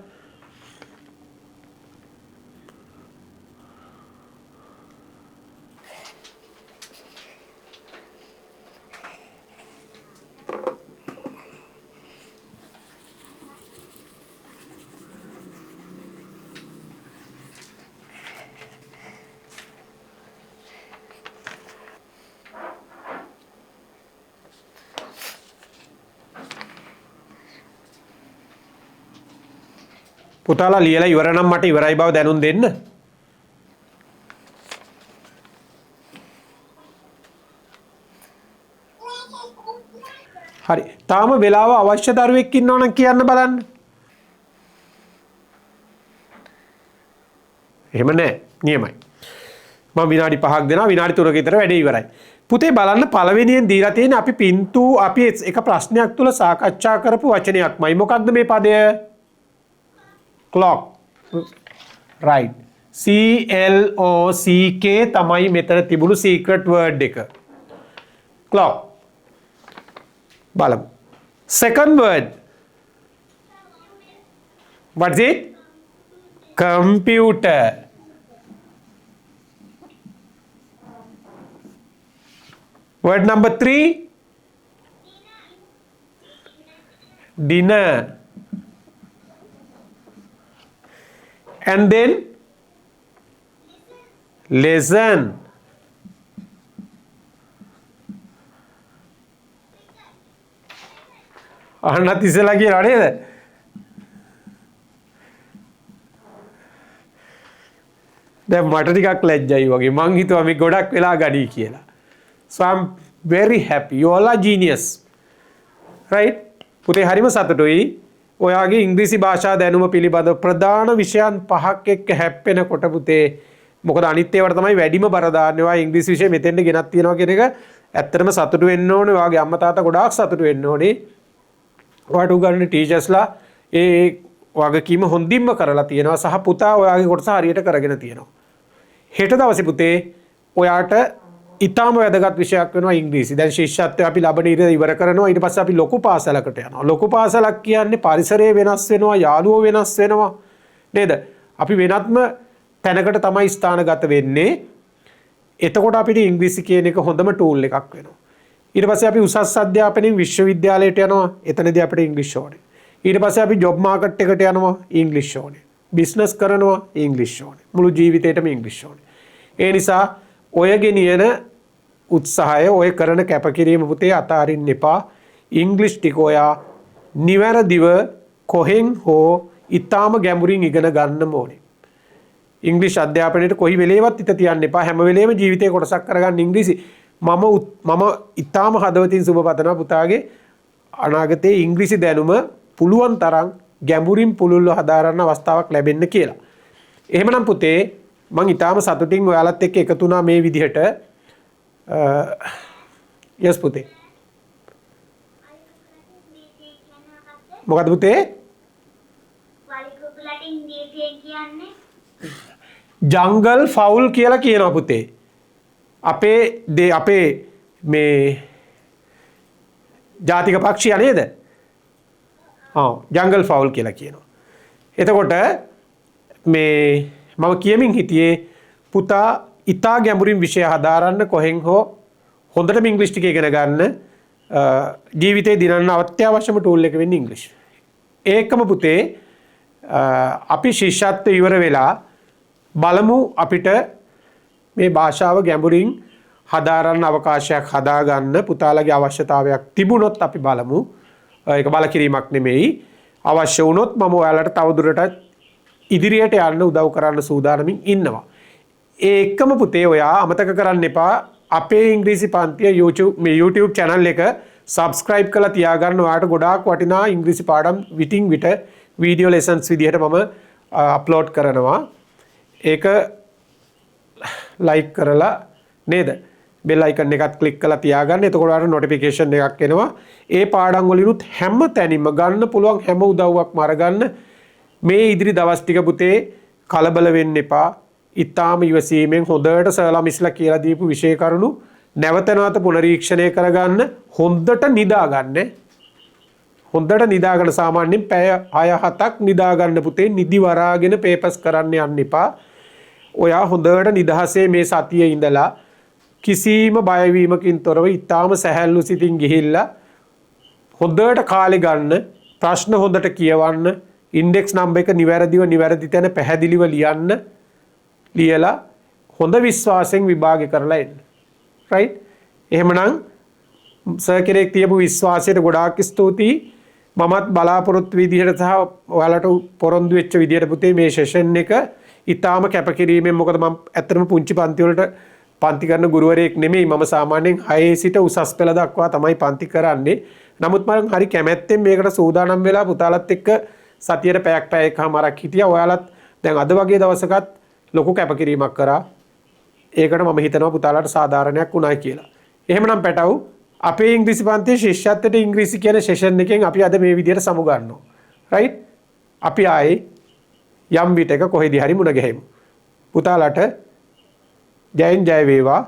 [SPEAKER 1] පුතාලා ලියලා ඉවර නම් මට ඉවරයි බව දැනුම් දෙන්න. හරි. තාම වෙලාව අවශ්‍ය දරුවෙක් ඉන්නවා නම් කියන්න බලන්න. එහෙම නැහැ. නියමයි. මම විනාඩි 5ක් දෙනවා. විනාඩි 3ක විතර වැඩේ ඉවරයි. පුතේ බලන්න පළවෙනියෙන් දීලා තියෙන අපි එක ප්‍රශ්නයක් තුල සාකච්ඡා කරපු වචනයක්මයි. මොකක්ද මේ පදය? clock. Right. CLOCK තමයි මෙතන තිබුණු secret word එක. clock. බලමු. Second word. What's it? Computer. Word number 3. Dinner. And then lesson. අහන්නත් ඉස්සෙල්ලා කියලා නේද? දැන් මට ටිකක් ලැජ්ජයි වගේ. මං හිතුවා මේ ගොඩක් වෙලා ගනී කියලා. So I'm very happy. You all are genius. Right? පුතේ හරිම සතුටුයි. ඔයාගේ ඉංග්‍රීසි භාෂා දැනුම පිළිබඳව ප්‍රධාන විෂයන් 5ක් එක්ක හැප්පෙනකොට පුතේ මොකද අනිත් ඒවාට තමයි වැඩිම බර දාන්නේ. ඔයා ඉංග්‍රීසි විෂය මෙතෙන්ට ගෙනත් තියනවා කියන එක ඇත්තටම සතුටු වෙන්න ඕනේ. ඔයාගේ අම්මා තාත්තා ගොඩාක් සතුටු වෙන්න ඕනේ. ඔයාට උගන්වන ටීචර්ස්ලා ඒ වගකීම හොඳින්ම කරලා තියෙනවා සහ පුතා ඔයාගේ කොටස හරියට කරගෙන තියෙනවා. හෙට දවසේ පුතේ ඔයාට ඉතාම වැදගත් විෂයක් වෙනවා ඉංග්‍රීසි. දැන් ශිෂ්‍යත්වය අපි ලබන ඉවර කරනවා. ඊට පස්සේ අපි ලොකු පාසලකට යනවා. ලොකු පාසලක් කියන්නේ පරිසරය වෙනස් වෙනවා, යාළුවෝ වෙනස් වෙනවා. නේද? අපි වෙනත්ම තැනකට තමයි ස්ථානගත වෙන්නේ. එතකොට අපිට ඉංග්‍රීසි කියන එක හොඳම ටූල් එකක් වෙනවා. ඊට පස්සේ අපි උසස් අධ්‍යාපනයෙන් විශ්වවිද්‍යාලයට යනවා. එතනදී අපිට ඉංග්‍රීසි ඕනේ. ඊට පස්සේ අපි ජොබ් මාකට් එකට යනවා. ඉංග්‍රීසි ඕනේ. බිස්නස් කරනවා. ඉංග්‍රීසි ඕනේ. මුළු ජීවිතේටම ඉංග්‍රීසි ඕනේ. ඒ නිසා ඔය ගෙනියන උත්සාහය ඔය කරන කැපකිරීම පුතේ අතාරින්න එපා. ඉංග්‍රීසි ටික ඔයා නිවැරදිව කොහෙන් හෝ ඊටාම ගැඹුරින් ඉගෙන ගන්න ඕනේ. ඉංග්‍රීසි අධ්‍යාපනයේට කොයි වෙලේවත් හිත තියන්න එපා. හැම වෙලේම ජීවිතේ කොටසක් කරගන්න ඉංග්‍රීසි. මම ඊටාම හදවතින් සුබ පතනවා පුතාගේ අනාගතයේ ඉංග්‍රීසි දැනුම පුළුවන් තරම් ගැඹුරින් පුළුල්ව හදාරන්න අවස්ථාවක් ලැබෙන්න කියලා. එහෙමනම් පුතේ මං ඊටාම සතුටින් ඔයාලත් එක්ක එකතු වුණා මේ විදිහට. yes පුතේ. මොකද පුතේ? වලිගුප්ලට ඉංග්‍රීසියෙන් කියන්නේ ජංගල් ෆවුල් කියලා කියනවා පුතේ. අපේ මේ ජාතික පක්ෂියා නේද? ජංගල් ෆවුල් කියලා කියනවා. එතකොට මේ මම කියමින් හිටියේ පුතා ඉතා ගැඹුරින් විෂය හදාරන්න කොහෙන් හෝ හොඳටම ඉංග්‍රීසි ටික ඉගෙන ගන්න ජීවිතේ දිනන්න අත්‍යවශ්‍යම ටූල් එක වෙන්නේ ඉංග්‍රීසි. ඒකම පුතේ අපි ශිෂ්‍යත්වය ඉවර වෙලා බලමු අපිට මේ භාෂාව ගැඹුරින් හදාරන්න අවකාශයක් හදාගන්න පුතාලගේ අවශ්‍යතාවයක් තිබුණොත් අපි බලමු. ඒක බලකිරීමක් නෙමෙයි. අවශ්‍ය වුණොත් මම ඔයාලට තවදුරටත් ඉදිරියට යන්න උදව් කරන්න සූදානමින් ඉන්නවා. ඒකම පුතේ ඔයා අමතක කරන්න එපා අපේ ඉංග්‍රීසි පන්තිය YouTube channel එක subscribe කරලා තියාගන්න. ඔයාලට ගොඩාක් වටිනා ඉංග්‍රීසි පාඩම් විටින් විට වීඩියෝ ලෙසන්ස් විදිහට මම අප්ලෝඩ් කරනවා. ඒක like කරලා නේද? bell icon එකත් click කරලා තියාගන්න. එතකොට ඔයාලට notification එකක් එනවා. ඒ පාඩම් වලිනුත් හැම තැනින්ම ගන්න පුළුවන් හැම උදව්වක්ම අරගන්න. මේ ඉදිරි දවස් ටික පුතේ කලබල වෙන්න එපා. ඊටාම ඉවසීමෙන් හොඳට සර්ලා මිස්ලා කියලා දීපු විෂය කරුණු නැවත නැවත පුනරීක්ෂණය කරගන්න. හොඳට නිදාගන්න. හොඳට නිදාගන්න. සාමාන්‍යයෙන් පැය 6-7ක් නිදාගන්න පුතේ. නිදි වරාගෙන පේපර්ස් කරන්න යන්න එපා. ඔයා හොඳට නිදහසේ මේ සතියේ ඉඳලා කිසිම බයවීමකින් තොරව ඊටාම සැහැල්ලු සිතින් ගිහිල්ලා හොඳට කාලේ ගන්න. ප්‍රශ්න හොඳට කියවන්න. ඉන්ඩෙක්ස් නම්බර් එක නිවැරදි තැන පැහැදිලිව ලියන්න. ලියලා හොඳ විශ්වාසයෙන් විභාගය කරලා එන්න. right? එහෙමනම් සර් කෙරෙක් තියපු විශ්වාසයට ගොඩාක් ස්තුතියි. මමත් බලාපොරොත්තු විදිහට සහ ඔයාලට පොරොන්දු වෙච්ච විදිහට පුතේ මේ සෙෂන් එක ඊටාම කැපකිරීමෙන්, මොකද මම ඇත්තටම පුංචි පන්ති වලට පන්ති කරන ගුරුවරයෙක් නෙමෙයි. මම සාමාන්‍යයෙන් 6 සිට උසස් පෙළ දක්වා තමයි පන්ති කරන්නේ. නමුත් මම හරි කැමැත්තෙන් මේකට සූදානම් වෙලා පුතාලත් එක්ක සතියට පැයකමාරක් හිටියා. ඔයාලත් දැන් අද වගේ දවසකත් ලොකු කැපකිරීමක් කරා. ඒකට මම හිතනවා පුතාලට සාධාරණයක් වුණා කියලා. එහෙමනම් පැටව් අපේ ඉංග්‍රීසි පන්තියේ ශිෂ්‍යත්වයට ඉංග්‍රීසි කියන සෙෂන් එකෙන් අපි අද මේ විදිහට සමු ගන්නවා. right? අපි ආයේ යම් විටක කොහෙදී හරි මුණ ගැහෙමු. පුතාලට ජයෙන් ජය වේවා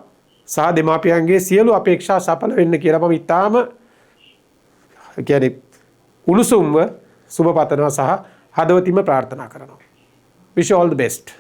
[SPEAKER 1] සහ දෙමාපියන්ගේ සියලු අපේක්ෂා සඵල වෙන්න කියලා මම ඉතාම කියන්නේ උණුසුම්ව සුබ පතනවා සහ හදවතින්ම ප්‍රාර්ථනා කරනවා. wish you all the best.